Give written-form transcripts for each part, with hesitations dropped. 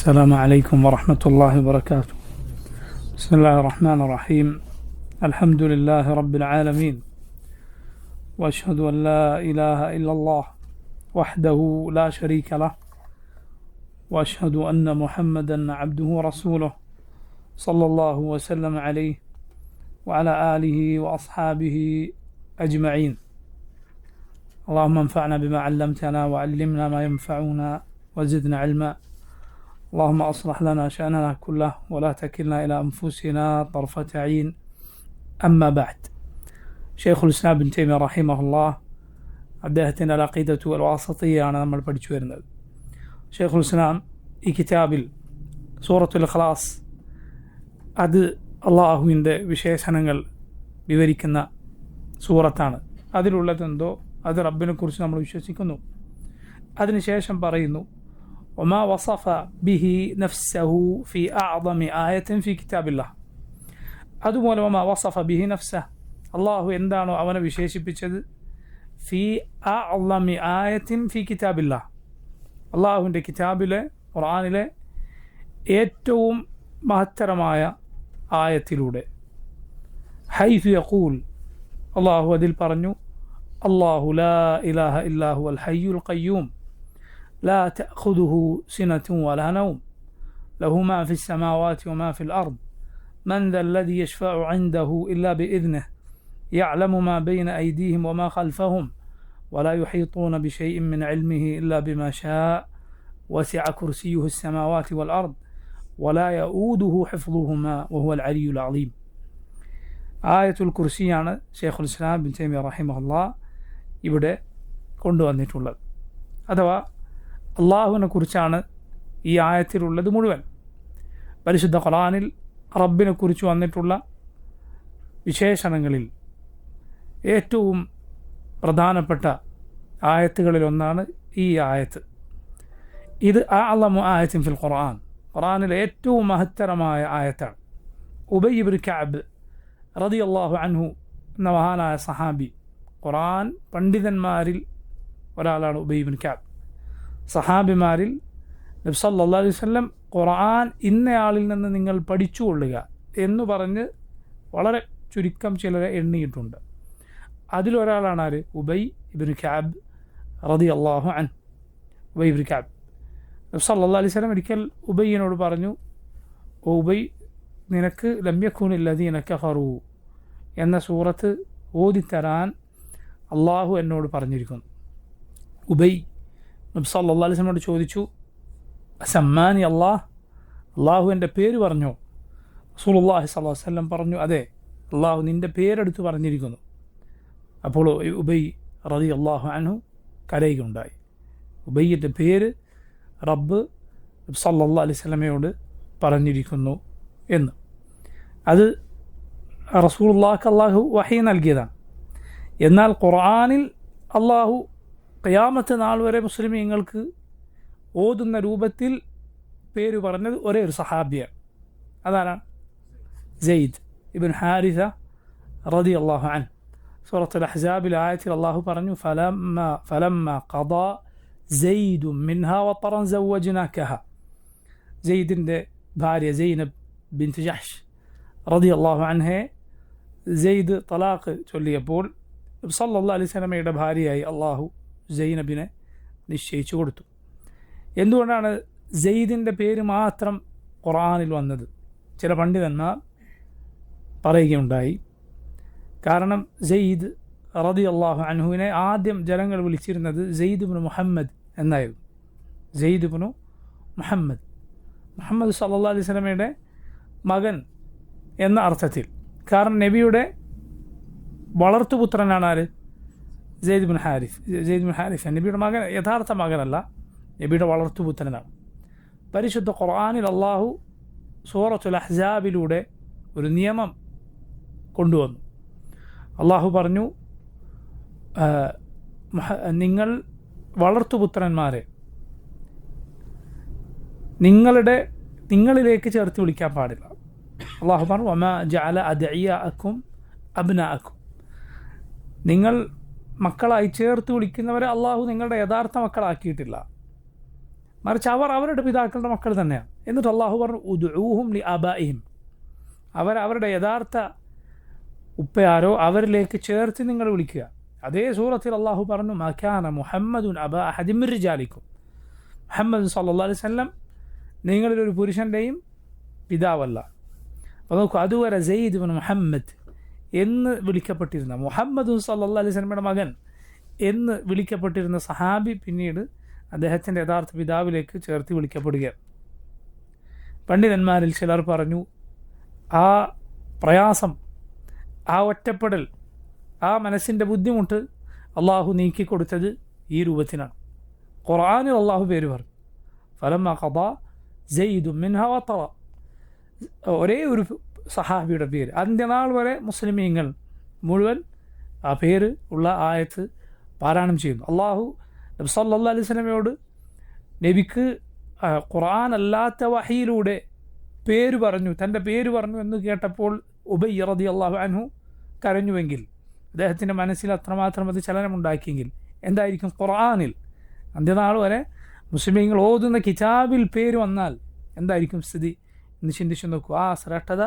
السلام عليكم ورحمة الله وبركاته. بسم الله الرحمن الرحيم. الحمد لله رب العالمين، وأشهد أن لا إله إلا الله وحده لا شريك له، وأشهد أن محمدا عبده ورسوله صلى الله وسلم عليه وعلى آله وأصحابه أجمعين. اللهم انفعنا بما علمتنا وعلمنا ما ينفعنا وزدنا علما. اللهم أصلح لنا شأننا كله ولا تكلنا إلى أنفسنا طرفة عين. أما بعد، شيخ الإسلام بن تيمية رحمه الله അദ്ദേഹത്തിൻ്റെ അഖീദത്തു അൽ വാസിത്തിയ്യയാണ് നമ്മൾ പഠിച്ചു വരുന്നത്. ഷെയ്ഖുൽ ഇസ്ലാം ഈ കിതാബിൽ സൂറത്തുൽ ഇഖ്ലാസ്, അത് അള്ളാഹുവിൻ്റെ വിശേഷണങ്ങൾ വിവരിക്കുന്ന സൂറത്താണ്. അതിലുള്ളതെന്തോ അത് റബ്ബിനെ കുറിച്ച് നമ്മൾ വിശ്വസിക്കുന്നു. അതിനുശേഷം പറയുന്നു, وما وصف به نفسه في أعظم آية في كتاب الله. അതുപോലെ وما وصف به نفسه, അള്ളാഹു എന്താണോ അവനെ വിശേഷിപ്പിച്ചത്, ഫി അഅ്ളമി ആയത്തിൻ ഫി കിതാബില്ലാഹ്, അള്ളാഹുവിൻ്റെ കിതാബിലെ ഖുർആനിലെ ഏറ്റവും മഹത്തരമായ ആയത്തിലൂടെ. ഹൈസു യഖൂൽ, അള്ളാഹു അതിൽ പറഞ്ഞു, അല്ലാഹു ലാ ഇലാഹ ഇല്ലാ ഹുവൽ ഹയ്യുൽ ഖയ്യൂം لا تأخذه سنة ولا نوم له ما في السماوات وما في الأرض من ذا الذي يشفع عنده إلا بإذنه يعلم ما بين أيديهم وما خلفهم ولا يحيطون بشيء من علمه إلا بما شاء وسع كرسيه السماوات والأرض ولا يؤوده حفظهما وهو العلي العظيم. آية الكرسي ആണ് ഷെയ്ഖുൽ ഇസ്ലാം ബിൻ തൈമിയ റഹിമഹുല്ലാ ഇവിടെ കൊണ്ടുവന്നിട്ടുള്ളത്. അഥവാ അള്ളാഹുവിനെ കുറിച്ചാണ് ഈ ആയത്തിലുള്ളത് മുഴുവൻ. പരിശുദ്ധ ഖുർആനിൽ റബ്ബിനെ കുറിച്ച് വന്നിട്ടുള്ള വിശേഷണങ്ങളിൽ ഏറ്റവും പ്രധാനപ്പെട്ട ആയത്തുകളിലൊന്നാണ് ഈ ആയത്ത്. ഇത് അഅ്ളമു ആയത്തിൻ ഫിൽ ഖുർആൻ, ഖുർആനിലെ ഏറ്റവും മഹത്തരമായ ആയത്താണ്. ഉബൈ ഇബ്നു കഅബ് റളിയല്ലാഹു അൻഹു എന്ന മഹാനായ സഹാബി, ഖുർആൻ പണ്ഡിതന്മാരിൽ ഒരാളാണ് ഉബൈ ഇബ്നു കഅബ്. സഹാബിമാരിൽ നബി സല്ലല്ലാഹു അലൈഹി വസല്ലം ഖുർആൻ ഇന്നയാളിൽ നിന്ന് നിങ്ങൾ പഠിച്ചുകൊള്ളുക എന്ന് പറഞ്ഞ് വളരെ ചുരുക്കം ചിലരെ എണ്ണിയിട്ടുണ്ട്. അതിലൊരാളാണ് ആര്? ഉബൈ ഇബ്നു കഅബ് റളിയല്ലാഹു അൻഹു. ഉബൈ ഇബ്നു കഅബ്, നബി സല്ലല്ലാഹു അലൈഹി വസല്ലം ഒരിക്കൽ ഉബൈയിനോട് പറഞ്ഞു, ഓ ഉബൈ, നിനക്ക് ലം യകുനിൽ ലദീന കഫറു എന്ന സൂറത്ത് ഓതിത്തരാൻ അള്ളാഹു എന്നോട് പറഞ്ഞിരിക്കുന്നു. ഉബൈ നബി സല്ലല്ലാഹു അലൈഹി വസല്ലമയോട് ചോദിച്ചു, സമ്മാനി അള്ളാഹു എൻ്റെ പേര് പറഞ്ഞോ? റസൂലുള്ളാഹി സ്വല്ലല്ലാഹു അലൈഹി വസല്ലം പറഞ്ഞു, അതെ, അള്ളാഹു നിൻ്റെ പേരെടുത്ത് പറഞ്ഞിരിക്കുന്നു. അപ്പോൾ ഉബൈ റളിയല്ലാഹു അൻഹു കരയുകയുണ്ടായി. ഉബൈയുടെ പേര് റബ്ബ് നബി സല്ലല്ലാഹു അലൈഹി വസല്ലമയോട് പറഞ്ഞിരിക്കുന്നു എന്ന്. അത് റസൂലുള്ളാഹിക്ക് അള്ളാഹു വഹി നൽകിയതാണ്. എന്നാൽ ഖുർആനിൽ അള്ളാഹു ഖിയാമത്ത് നാൾ വരെ മുസ്ലിമീങ്ങൾക്ക് ഓതുന്ന രൂപത്തിൽ പേര് പറഞ്ഞത് ഒരേ ഒരു സഹാബിയാണ്. അതാണ് സെയ്ദ് ഇബ്നു ഹാരിസ റളിയല്ലാഹു അൻഹു. സൂറത്തുൽ അഹ്സാബിൽ ആയത്തിൽ അള്ളാഹു പറഞ്ഞു, ഫലമ്മ ഖദാ സെയ്ദും മിൻഹാ വതറൻ സവ്വജ്നാകഹ. സെയ്ദിൻ്റെ ഭാര്യ സൈനബ് ബിൻത് ജഹ്ഷ് റളിയല്ലാഹു അൻഹയെ സെയ്ദ് തലാഖ് ചൊല്ലിയപ്പോൾ നബി സല്ലല്ലാഹു അലൈഹി വസല്ലമയുടെ ഭാര്യയായി അള്ളാഹു സൈനബിനെ നിശ്ചയിച്ചു കൊടുത്തു. എന്തുകൊണ്ടാണ് സെയ്ദിൻ്റെ പേര് മാത്രം ഖുർആനിൽ വന്നത്? ചില പണ്ഡിതന്മാർ പറയുകയുണ്ടായി. കാരണം സെയ്ദ് റളിയല്ലാഹു അൻഹുവിനെ ആദ്യം ജനങ്ങൾ വിളിച്ചിരുന്നത് സെയ്ദ് ഇബ്നു മുഹമ്മദ് എന്നായിരുന്നു. സെയ്ദ് ഇബ്നു മുഹമ്മദ്, മുഹമ്മദ് സല്ലല്ലാഹു അലൈഹി വസല്ലമയുടെ മകൻ എന്ന അർത്ഥത്തിൽ. കാരണം നബിയുടെ വളർത്തുപുത്രനാണ് ആര്? സെയ്ദ് ഇബ്നു ഹാരിസ്. നബിയുടെ മകൻ, യഥാർത്ഥ മകനല്ല, നബിയുടെ വളർത്തുപുത്രനാണ്. പരിശുദ്ധ ഖുർആനിൽ അള്ളാഹു സൂറത്തുൽ അഹ്സാബിലൂടെ ഒരു നിയമം കൊണ്ടുവന്നു. അള്ളാഹു പറഞ്ഞു, നിങ്ങൾ വളർത്തുപുത്രന്മാരെ നിങ്ങളിലേക്ക് ചേർത്ത് വിളിക്കാൻ പാടില്ല. അള്ളാഹു പറഞ്ഞു, വമാ ജഅല അദ്ഇയാഅക്കും അബ്നാഅക്കും, നിങ്ങൾ മക്കളായി ചേർത്ത് വിളിക്കുന്നവരെ അള്ളാഹു നിങ്ങളുടെ യഥാർത്ഥ മക്കളാക്കിയിട്ടില്ല. മറിച്ച് അവർ അവരുടെ പിതാക്കളുടെ മക്കൾ തന്നെയാണ്. എന്നിട്ട് അള്ളാഹു പറഞ്ഞു ഉദ്ഊഹും ലി ആബാഇഹിം, അവരുടെ യഥാർത്ഥ ഉപ്പയാരോ അവരിലേക്ക് ചേർത്ത് നിങ്ങൾ വിളിക്കുക. അതേ സൂറത്തിൽ അള്ളാഹു പറഞ്ഞു മകാന മുഹമ്മദുൻ അബാ അഹദിൻ മിർ റിജാലിക്കും, മുഹമ്മദ് സല്ലല്ലാഹു അലൈഹി വസല്ലം നിങ്ങളിലൊരു പുരുഷൻ്റെയും പിതാവല്ല. അപ്പോൾ നോക്കൂ, അതുവരെ സെയ്ദ് ഇബ്നു മുഹമ്മദ് എന്ന് വിളിക്കപ്പെട്ടിരുന്ന, മുഹമ്മദ് സല്ലല്ലാഹു അലൈഹി വസല്ലമയുടെ മകൻ എന്ന് വിളിക്കപ്പെട്ടിരുന്ന സഹാബി പിന്നീട് അദ്ദേഹത്തിൻ്റെ യഥാർത്ഥ പിതാവിലേക്ക് ചേർത്ത് വിളിക്കപ്പെടുകയാണ്. പണ്ഡിതന്മാരിൽ ചിലർ പറഞ്ഞു ആ പ്രയാസം, ആ ഒറ്റപ്പെടൽ, ആ മനസ്സിൻ്റെ ബുദ്ധിമുട്ട് അള്ളാഹു നീക്കിക്കൊടുത്തത് ഈ രൂപത്തിനാണ്. ഖുർആനിൽ അള്ളാഹു പേര് പറഞ്ഞു ഫലമ്മ ഖദാ സെയ്ദും മിൻഹാ വതറ, ഒരേ ഒരു സഹാബിയുടെ പേര് അന്ത്യനാൾ വരെ മുസ്ലിമീങ്ങൾ മുഴുവൻ ആ പേര് ഉള്ള ആയത്ത് പാരായണം ചെയ്യുന്നു. അള്ളാഹു നബി സല്ലല്ലാഹു അലൈഹി വസല്ലമയോട് നബിക്ക് ഖുർആൻ അല്ലാത്ത വഹിയിലൂടെ പേര് പറഞ്ഞു, തൻ്റെ പേര് പറഞ്ഞു എന്ന് കേട്ടപ്പോൾ ഉബയ്യ് റളിയല്ലാഹു അൻഹു കരഞ്ഞുവെങ്കിൽ, അദ്ദേഹത്തിൻ്റെ മനസ്സിൽ അത്രമാത്രം അത് ചലനമുണ്ടാക്കിയെങ്കിൽ എന്തായിരിക്കും ഖുർആനിൽ അന്ത്യനാൾ വരെ മുസ്ലിമീങ്ങൾ ഓതുന്ന കിതാബിൽ പേര് വന്നാൽ എന്തായിരിക്കും സ്ഥിതി എന്ന് ചിന്തിച്ചു നോക്കൂ. ആ ശ്രേഷ്ഠത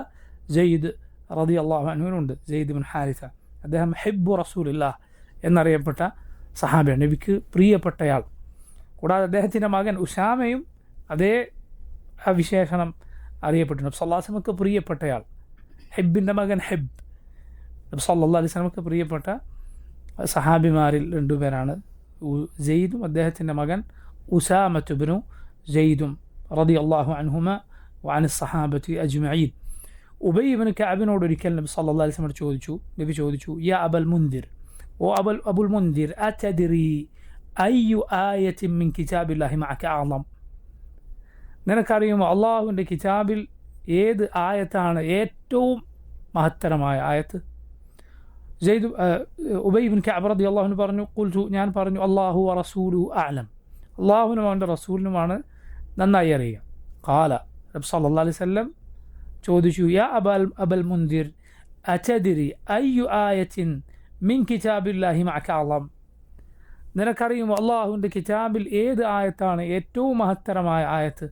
സെയ്ദ് റളിയല്ലാഹു അൻഹുവിനുണ്ട്. സെയ്ദ് ഇബ്നു ഹാരിസ, അദ്ദേഹം ഹിബ്ബു റസൂലില്ലാഹ് എന്നറിയപ്പെട്ട സഹാബിയാണ്, നബിക്ക് പ്രിയപ്പെട്ടയാൾ. കൂടാതെ അദ്ദേഹത്തിൻ്റെ മകൻ ഉസാമയും അതേ വിശേഷണം അറിയപ്പെട്ടു, നബി സല്ലല്ലാഹു അലൈഹി വസല്ലമക്ക് പ്രിയപ്പെട്ടയാൾ. ഹിബിൻ്റെ മകൻ ഹിബ്, നബി സല്ലല്ലാഹു അലൈഹി വസല്ലമക്ക് പ്രിയപ്പെട്ട സഹാബിമാരിൽ രണ്ടുപേരാണ് സെയ്ദും അദ്ദേഹത്തിൻ്റെ മകൻ ഉസാമത്ത് ഇബ്നു സെയ്ദും റളിയല്ലാഹു അൻഹുമ വഅനി സഹാബത്തി അജ്മഈൻ. ഉബയ്യ് ഇബ്നു കഅബിനോട് ഒരിക്കൽ നബി സല്ലല്ലാഹു അലൈഹി വസല്ലം ചോദിച്ചു യാ അബൽ മുൻദിർ, ഓ അബുൽ മുൻദിർ, അതദ്രി അയ്യു ആയത്തിൻ മിൻ കിതാബില്ലാഹി മഅക അഅ്ളം, നിനക്കറിയുമോ അള്ളാഹുവിൻ്റെ കിതാബിൽ ഏത് ആയത്താണ് ഏറ്റവും മഹത്തരമായ ആയത്ത്? ഉബയ്യ് ഇബ്നു കഅബ് റളിയല്ലാഹു അൻഹു പറഞ്ഞു ഖുൽതു, ഞാൻ പറഞ്ഞു അല്ലാഹു വ റസൂലുഹു അഅലം, അള്ളാഹുവിനും അവൻ്റെ റസൂലിനുമാണ് നന്നായി അറിയുക. ഖാല, നബി സല്ലല്ലാഹു അലൈഹി വസല്ലം ചോദിച്ചു യാ അബൽ മുൻദിർ അതദ്രി അയ്യു ആയത്തിൻ മിൻ കിതാബില്ലാഹി മഅക അഅ്ളം, നിനക്കറിയുമോ അള്ളാഹുവിൻ്റെ കിതാബിൽ ഏത് ആയത്താണ് ഏറ്റവും മഹത്തരമായ ആയത്ത്?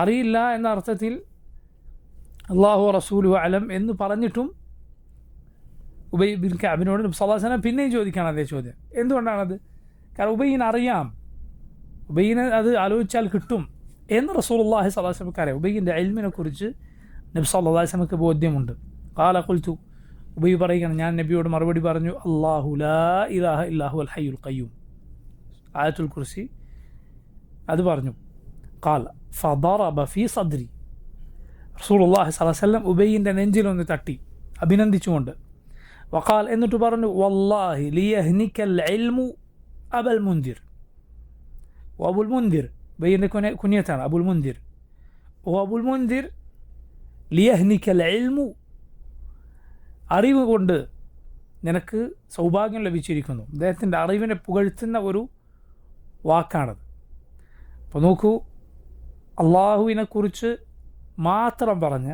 അറിയില്ല എന്ന അർത്ഥത്തിൽ അള്ളാഹു റസൂലുഹു അലം എന്ന് പറഞ്ഞിട്ടും ഉബയ്യ് ഇബ്നു കഅബിനോട് നബി സല്ലല്ലാഹു അലൈഹി വസല്ലം പിന്നെയും ചോദിക്കുകയാണ് അതേ ചോദ്യം. എന്തുകൊണ്ടാണത്? കാരണം ഉബയ്യിന് അറിയാം, ഉബയ്യിന് അത് ആലോചിച്ചാൽ കിട്ടും എന്ന് റസൂലുള്ളാഹി സ്വല്ലല്ലാഹു അലൈഹി വസല്ലം അറിയാം. ഉബയ്യിൻ്റെ ഇൽമിനെ കുറിച്ച് നബി സല്ലല്ലാഹു അലൈഹി വസല്ലമക്ക് ബോധ്യമുണ്ട്. ഖാല ഖുൽതു, ഉബയ്യ് പറയുകയാണ് ഞാൻ നബിയോട് മറുപടി പറഞ്ഞു അല്ലാഹു ലാ ഇലാഹ ഇല്ലാഹുൽ ഹയ്യുൽ ഖയ്യൂം, ആയത്തുൽ കുർസി അത് പറഞ്ഞു. ഖാല ഫദറബ ഫീ സദ്രി, റസൂലുള്ളാഹി സ്വല്ലല്ലാഹു അലൈഹി വസല്ലം ഉബയ്യിൻ്റെ നെഞ്ചിലൊന്ന് തട്ടി അഭിനന്ദിച്ചുകൊണ്ട്. വഖാൽ, എന്നിട്ട് പറഞ്ഞു വല്ലാഹി ലിയഹ്നിക്കൽ ഇൽമു അബൽ മുൻദിർ, ഓ അബുൽ മുൻദിർ, ഉബയ്യിൻ്റെ കുനിയത്താണ് അബുൽ മുൻദിർ, ഓ അബുൽ മുൻദിർ ലിയഹ്നിക്കൽ ഇൽമു, അറിവ് കൊണ്ട് നിനക്ക് സൗഭാഗ്യം ലഭിച്ചിരിക്കുന്നു. അദ്ദേഹത്തിൻ്റെ അറിവിനെ പുകഴ്ത്തുന്ന ഒരു വാക്കാണത്. അപ്പോൾ നോക്കൂ, അള്ളാഹുവിനെക്കുറിച്ച് മാത്രം പറഞ്ഞ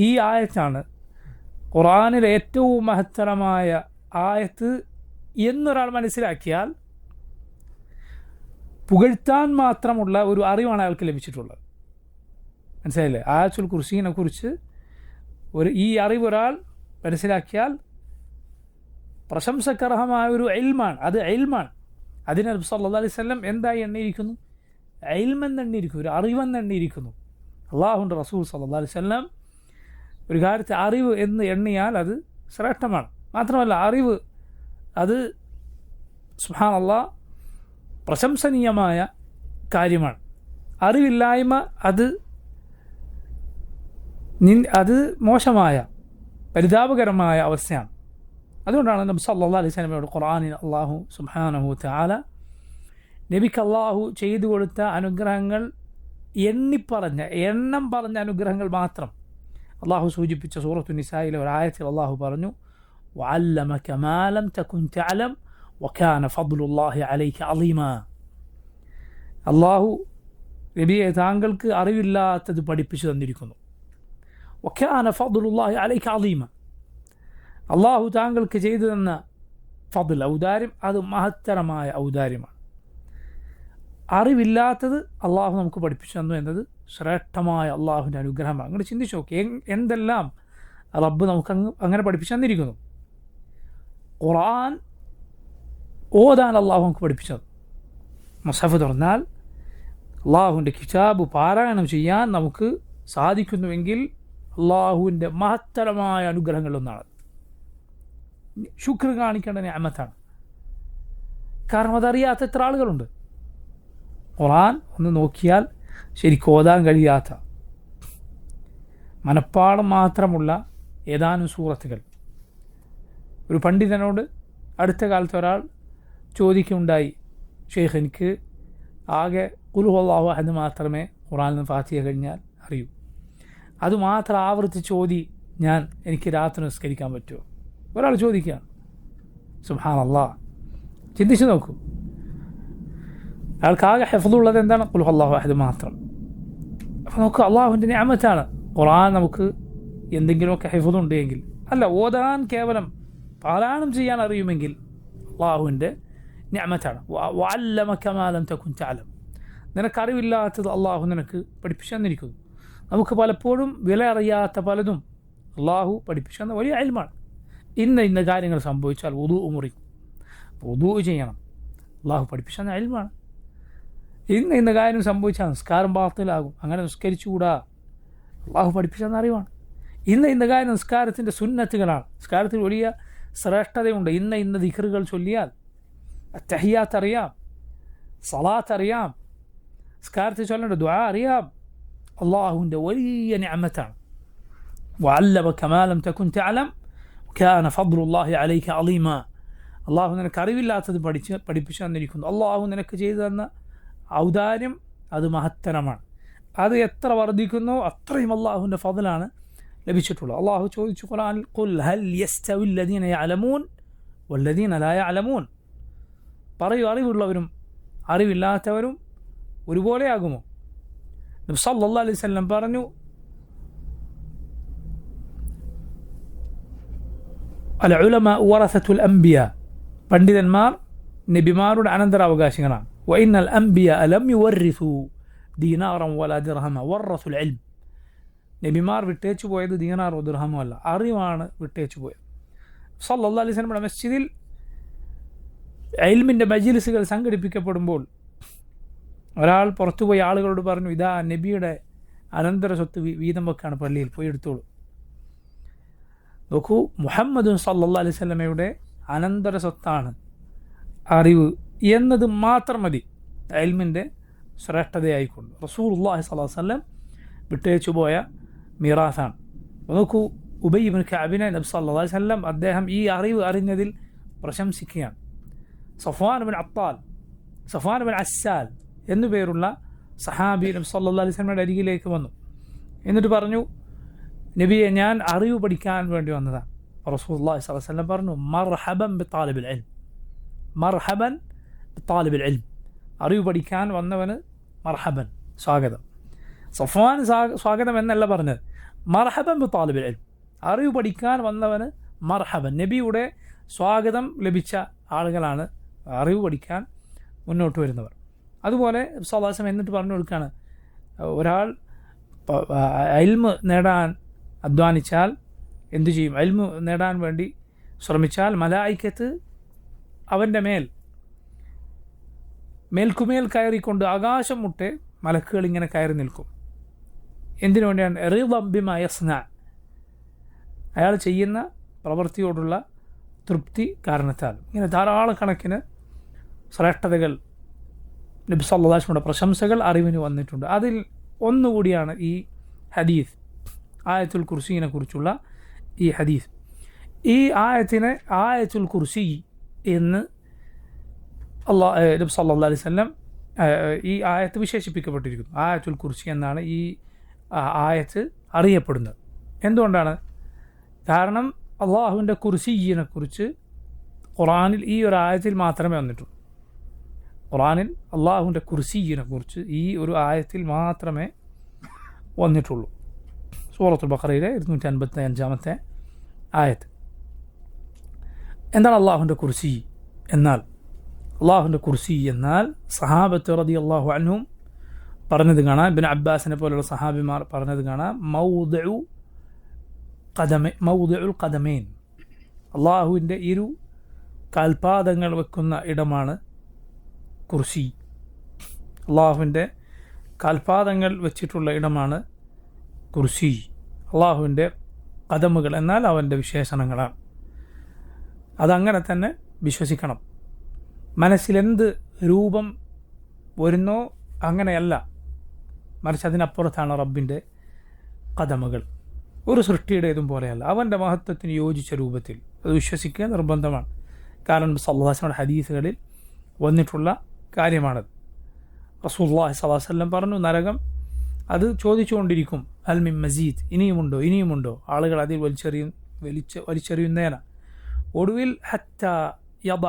ഈ ആയത്താണ് ഖുർആനിലെ ഏറ്റവും മഹത്തരമായ ആയത്ത് എന്നൊരാൾ മനസ്സിലാക്കിയാൽ പുകഴ്ത്താൻ മാത്രമുള്ള ഒരു അറിവാണ് അയാൾക്ക് ലഭിച്ചിട്ടുള്ളത്. മനസ്സിലായില്ലേ? ആയത്തുൽ കുർസീനെ കുറിച്ച് ഈ അറിവ് ഒരാൾ മനസ്സിലാക്കിയാൽ പ്രശംസക്കർഹമായ ഒരു ഇൽമാണ്, അത് ഇൽമാണ്. അതിനെ നബി സല്ലല്ലാഹു അലൈഹി വസല്ലം എന്തായി എണ്ണിയിരിക്കുന്നു? ഇൽമെന്ന് എണ്ണിയിരിക്കുന്നു, ഒരു അറിവെന്ന് എണ്ണിയിരിക്കുന്നു. അള്ളാഹുവിൻ്റെ റസൂൽ സല്ലല്ലാഹു അലൈഹി വസല്ലം ഒരു കാര്യത്തെ അറിവ് എന്ന് എണ്ണിയാൽ അത് ശ്രേഷ്ഠമാണ്. മാത്രമല്ല അറിവ് അത് സുബ്ഹാനല്ലാഹ് പ്രശംസനീയമായ കാര്യമാണ്. അറിവില്ലായ്മ അത് മോശമായ പരിതാപകരമായ അവസ്ഥയാണ്. അതുകൊണ്ടാണ് നബി സല്ലല്ലാഹു അലൈഹി വസല്ലമയോട് ഖുർആനിൽ അല്ലാഹു സുബ്ഹാനഹു വ തആല നബിക്ക് അല്ലാഹു ചെയ്തു കൊടുത്ത അനുഗ്രഹങ്ങൾ എണ്ണം പറഞ്ഞ അനുഗ്രഹങ്ങൾ മാത്രം അല്ലാഹു സൂചിപ്പിച്ച സൂറത്തു നിസായിലെ ഒരു ആയത്തിൽ അല്ലാഹു പറഞ്ഞു വഅല്ലമക മാ ലം തകുൻ തഅലം വകാന ഫദ്ലുല്ലാഹി അലൈക അളീമാ, അല്ലാഹു നബിയെ താങ്കൾക്ക് അറിവില്ലാത്തത് പഠിപ്പിച്ചു തന്നിരിക്കുന്നു. വകാന ഫദ്ലുല്ലാഹി അലൈക അളീമ, അള്ളാഹു താങ്കൾക്ക് ചെയ്തു തന്ന ഫദ്ൽ, ഔദാര്യം, അത് മഹത്തരമായ ഔദാര്യമാണ്. അറിവില്ലാത്തത് അള്ളാഹു നമുക്ക് പഠിപ്പിച്ചു തന്നു എന്നത് ശ്രേഷ്ഠമായ അള്ളാഹുവിൻ്റെ അനുഗ്രഹമാണ്. അങ്ങോട്ട് ചിന്തിച്ചു നോക്കി എന്തെല്ലാം റബ്ബ് നമുക്ക് അങ്ങനെ പഠിപ്പിച്ചു തന്നിരിക്കുന്നു. ഖുർആൻ ഓതാൻ അള്ളാഹു നമുക്ക് പഠിപ്പിച്ചത്. മുസഹഫ് തുറന്നാൽ അള്ളാഹുവിൻ്റെ കിതാബ് പാരായണം ചെയ്യാൻ നമുക്ക് സാധിക്കുന്നുവെങ്കിൽ അള്ളാഹുവിൻ്റെ മഹത്തരമായ അനുഗ്രഹങ്ങളൊന്നാണ്. ശുക്ർ കാണിക്കേണ്ട നിഅമത്താണ്. കാരണം അതറിയാത്ത എത്ര ആളുകളുണ്ട്. ഖുർആൻ ഒന്ന് നോക്കിയാൽ ശരിക്കും ഓതാൻ കഴിയാത്ത, മനപ്പാഠം മാത്രമുള്ള ഏതാനും സൂറത്തുകൾ. ഒരു പണ്ഡിതനോട് അടുത്ത കാലത്ത് ഒരാൾ ചോദിക്കുകയുണ്ടായി, ഷെയ്ഖ്, എനിക്ക് ആകെ ഖുൽ ഹുവല്ലാഹു അഹദ് മാത്രമേ ഖുർആനിൽ നിന്ന് ഫാത്തിഹ കഴിഞ്ഞാൽ അറിയൂ, അതുമാത്രം ആവർത്തിച്ച് എനിക്ക് രാത്രി നിസ്കരിക്കാൻ പറ്റുമോ? ഒരാൾ ചോദിക്കുകയാണ്. സുബ്ഹാനല്ലാഹ്, ചിന്തിച്ച് നോക്കൂ. അയാൾക്കാകെ ഹിഫ്ളുള്ളത് എന്താണ്? ഖുൽ ഹുവല്ലാഹു അഹദ് മാത്രം. അപ്പോൾ നോക്കുക, അള്ളാഹുവിൻ്റെ നിഅമത്താണ് ഖുർആൻ. നമുക്ക് എന്തെങ്കിലുമൊക്കെ ഹിഫ്ളുണ്ട് എങ്കിൽ, അല്ല ഓതാൻ കേവലം പാരായണം ചെയ്യാൻ അറിയുമെങ്കിൽ അള്ളാഹുവിൻ്റെ നിഅമത്താണ്. വഅല്ലമക മാ ലം തകുൻ തഅലം. നിനക്കറിവില്ലാത്തത് അള്ളാഹു നിനക്ക് പഠിപ്പിച്ചു തന്നിരിക്കുന്നു. നമുക്ക് പലപ്പോഴും വില അറിയാത്ത പലതും അള്ളാഹു പഠിപ്പിച്ചു തന്ന വലിയ ഇൽമാണ്. ഇന്ന കാര്യങ്ങൾ സംഭവിച്ചാൽ വുദൂ മുറിക്കും, വുദൂ ചെയ്യണം, അള്ളാഹു പഠിപ്പിച്ചു തന്ന ഇൽമാണ്. ഇന്ന കാര്യം സംഭവിച്ചാൽ നിസ്കാരം ബാത്തിലാകും, അങ്ങനെ നിസ്കരിച്ചുകൂടാ, അള്ളാഹു പഠിപ്പിച്ചു തന്ന അറിവാണ്. ഇന്ന കാര്യം നിസ്കാരത്തിൻ്റെ സുന്നത്തുകളാണ്. നിസ്കാരത്തിൽ വലിയ ശ്രേഷ്ഠതയുണ്ട്. ഇന്ന ദിക്റുകൾ ചൊല്ലിയാൽ തഹിയ്യാത്ത് അറിയാം, സലാത്ത് അറിയാം, നിസ്കാരത്തിൽ ചൊല്ലേണ്ട ദുആ അറിയാം. അള്ളാഹുവിൻ്റെ വലിയ നിഅമത്താണ്. വഅല്ലമക മാ ലം തകുൻ തഅലം കാന ഫദ്ലുല്ലാഹി അലൈക അളീമ. അള്ളാഹു നിനക്ക് അറിവില്ലാത്തത് പഠിപ്പിച്ചു തന്നിരിക്കുന്നു. അള്ളാഹു നിനക്ക് ചെയ്തു തന്ന ഔദാര്യം അത് മഹത്തരമാണ്. അത് എത്ര വർദ്ധിക്കുന്നോ അത്രയും അള്ളാഹുവിൻ്റെ ഫദ്ലാണ് ലഭിച്ചിട്ടുള്ളത്. അള്ളാഹു ചോദിച്ചു ഖുർആനിൽ, ഖുൽ ഹൽ യസ്തവി അല്ലദീന യഅലമൂൻ വല്ലദീന ലാ യഅലമൂൻ. പറയൂ, അറിവുള്ളവരും അറിവില്ലാത്തവരും ഒരുപോലെയാകുമോ? നബി സല്ലല്ലാഹു അലൈഹി വസല്ലം പറഞ്ഞു, അൽ ഉലമാഉ വറസത്തുൽ അംബിയാ. പണ്ഡിതന്മാർ നബിമാരുടെ അനന്തരാവകാശികളാണ്. വഇന്നൽ അംബിയാ ലം യുവറിസു ദീനാറൻ വലാ ദിർഹമ വറസുൽ ഇൽം. നബിമാർ വിട്ടേച്ചു പോയത് ദീനാറോ ദിർഹമോ അല്ല, അറിവാണ് വിട്ടേച്ചു പോയത്. സല്ലല്ലാഹു അലൈഹി വസല്ലം മസ്ജിദിൽ ഇൽമിൻ്റെ മജ്ലിസുകൾ സംഘടിപ്പിക്കപ്പെടുമ്പോൾ ഒരാൾ പുറത്തുപോയി ആളുകളോട് പറഞ്ഞു, ഇതാ നബിയുടെ അനന്തര സ്വത്ത് വീതം വെക്കാണ്, പള്ളിയിൽ പോയി എടുത്തോളൂ. നോക്കൂ, മുഹമ്മദ് സല്ലല്ലാഹു അലൈഹി വസല്ലമയുടെ അനന്തര സ്വത്താണ് അറിവ് എന്നത് മാത്രം മതി ഇൽമിൻ്റെ ശ്രേഷ്ഠതയായിക്കൊണ്ട്. റസൂലുള്ളാഹി സ്വല്ലല്ലാഹു അലൈഹി വസല്ലം വിട്ടേച്ചു പോയ മീറാസാണ്. നോക്കൂ, ഉബൈ ഇബ്നു കഅബിനെ നബി സല്ലല്ലാഹു അലൈഹി വസല്ലം അദ്ദേഹം ഈ അറിവ് അറിഞ്ഞതിൽ പ്രശംസിക്കുകയാണ്. സഫ്വാൻ ബിൻ അസ്സാൽ എന്നുപേരുള്ള സഹാബി നബി സല്ലല്ലാഹു അലൈഹി വസല്ലമയുടെ അരികിലേക്ക് വന്നു. എന്നിട്ട് പറഞ്ഞു, നബിയെ, ഞാൻ അറിവ് പഠിക്കാൻ വേണ്ടി വന്നതാണ്. റസൂലുള്ളാഹി സ്വല്ലല്ലാഹു അലൈഹി വസല്ലം പറഞ്ഞു, മർഹബൻ ബിത്താലിബിൽ ഇൽം, മർഹബൻ ബിത്താലിബിൽ ഇൽം. അറിവ് പഠിക്കാൻ വന്നവന് മർഹബൻ, സ്വാഗതം. സഫ്വാൻ സ്വാഗതം എന്നല്ല പറഞ്ഞത്, മർഹബൻ ബിത്താലിബിൽ ഇൽം, അറിവ് പഠിക്കാൻ വന്നവന് മർഹബൻ. നബിയുടെ സ്വാഗതം ലഭിച്ച ആളുകളാണ് അറിവ് പഠിക്കാൻ മുന്നോട്ട് വരുന്നവർ. അതുപോലെ സല്ലല്ലാഹു അലൈഹി വസല്ലം എന്നിട്ട് പറഞ്ഞു കൊടുക്കുകയാണ്, ഒരാൾ ഇൽമ് നേടാൻ അധ്വാനിച്ചാൽ എന്തു ചെയ്യും? ഇൽമ് നേടാൻ വേണ്ടി ശ്രമിച്ചാൽ മലായിക്കത്ത് അവൻ്റെ മേൽക്കുമേൽ കയറിക്കൊണ്ട് ആകാശം മുട്ടെ മലക്കുകൾ ഇങ്ങനെ കയറി നിൽക്കും. എന്തിനു വേണ്ടിയാണ്? റിളൻ ബിമാ യസ്ന, അയാൾ ചെയ്യുന്ന പ്രവൃത്തിയോടുള്ള തൃപ്തി കാരണത്താൽ. ഇങ്ങനെ ധാരാളക്കണക്കിന് ശ്രേഷ്ഠതകൾ, നബി സല്ലല്ലാഹു അലൈഹി വസല്ലമയുടെ പ്രശംസകൾ അറിവിന് വന്നിട്ടുണ്ട്. അതിൽ ഒന്നുകൂടിയാണ് ഈ ഹദീസ്, ആയത്തുൽ കുർസിയെ കുറിച്ചുള്ള ഈ ഹദീസ്. ഈ ആയത്തിനെ ആയത്തുൽ കുർസി എന്ന് നബി സല്ലല്ലാഹു അലൈഹി വസല്ലം ഈ ആയത്ത് വിശേഷിപ്പിക്കപ്പെട്ടിരിക്കുന്നു. ആയത്തുൽ കുർസി എന്നാണ് ഈ ആയത്ത് അറിയപ്പെടുന്നത്. എന്തുകൊണ്ടാണ്? കാരണം അള്ളാഹുവിൻ്റെ കുർസിയെ കുറിച്ച് ഖുർആനിൽ ഈ ഒരു ആയത്തിൽ മാത്രമേ വന്നിട്ടുള്ളൂ. ഖുർആനിൽ അള്ളാഹുവിൻ്റെ കുർസിയെ കുറിച്ച് ഈ ഒരു ആയത്തിൽ മാത്രമേ വന്നിട്ടുള്ളൂ. സൂറത്തുൽ ബഖറയിലെ 255 ആയത്ത്. എന്താണ് അള്ളാഹുവിൻ്റെ കുർസി എന്നാൽ? അള്ളാഹുവിൻ്റെ കുർസി എന്നാൽ സഹാബത്ത് റളിയല്ലാഹു അൻഹും പറഞ്ഞത് കാണാം, ഇബ്നു അബ്ബാസിനെ പോലുള്ള സഹാബിമാർ പറഞ്ഞത് കാണാം, മൗദിഉൽ ഖദമൈൻ, അള്ളാഹുവിൻ്റെ ഇരു കാൽപാദങ്ങൾ വെക്കുന്ന ഇടമാണ് കുർസി. അള്ളാഹുവിൻ്റെ കാൽപാദങ്ങൾ വെച്ചിട്ടുള്ള ഇടമാണ് കുർസി. അള്ളാഹുവിൻ്റെ ഖദമുകൾ എന്നാൽ അവൻ്റെ വിശേഷണങ്ങളാണ്. അതങ്ങനെ തന്നെ വിശ്വസിക്കണം. മനസ്സിലെന്ത് രൂപം വരുന്നോ അങ്ങനെയല്ല, മറിച്ച് അതിനപ്പുറത്താണ് റബ്ബിൻ്റെ ഖദമുകൾ. ഒരു സൃഷ്ടിയുടേതും പോലെയല്ല, അവൻ്റെ മഹത്വത്തിന് യോജിച്ച രൂപത്തിൽ അത് വിശ്വസിക്കുക നിർബന്ധമാണ്. കാരണം സല്ലല്ലാഹു അലൈഹി വസല്ലം ഹദീസുകളിൽ വന്നിട്ടുള്ള കാര്യമാണത്. റസൂലുള്ളാഹി സ്വല്ലല്ലാഹു അലൈഹി വസല്ലം പറഞ്ഞു, നരകം അത് ചോദിച്ചുകൊണ്ടിരിക്കും, അൽ മിൻ മസീദ്, ഇനിയുമുണ്ടോ. ആളുകൾ അതിൽ വലിച്ചെറിയുന്നേന. ഒടുവിൽ ഹത്താ യദ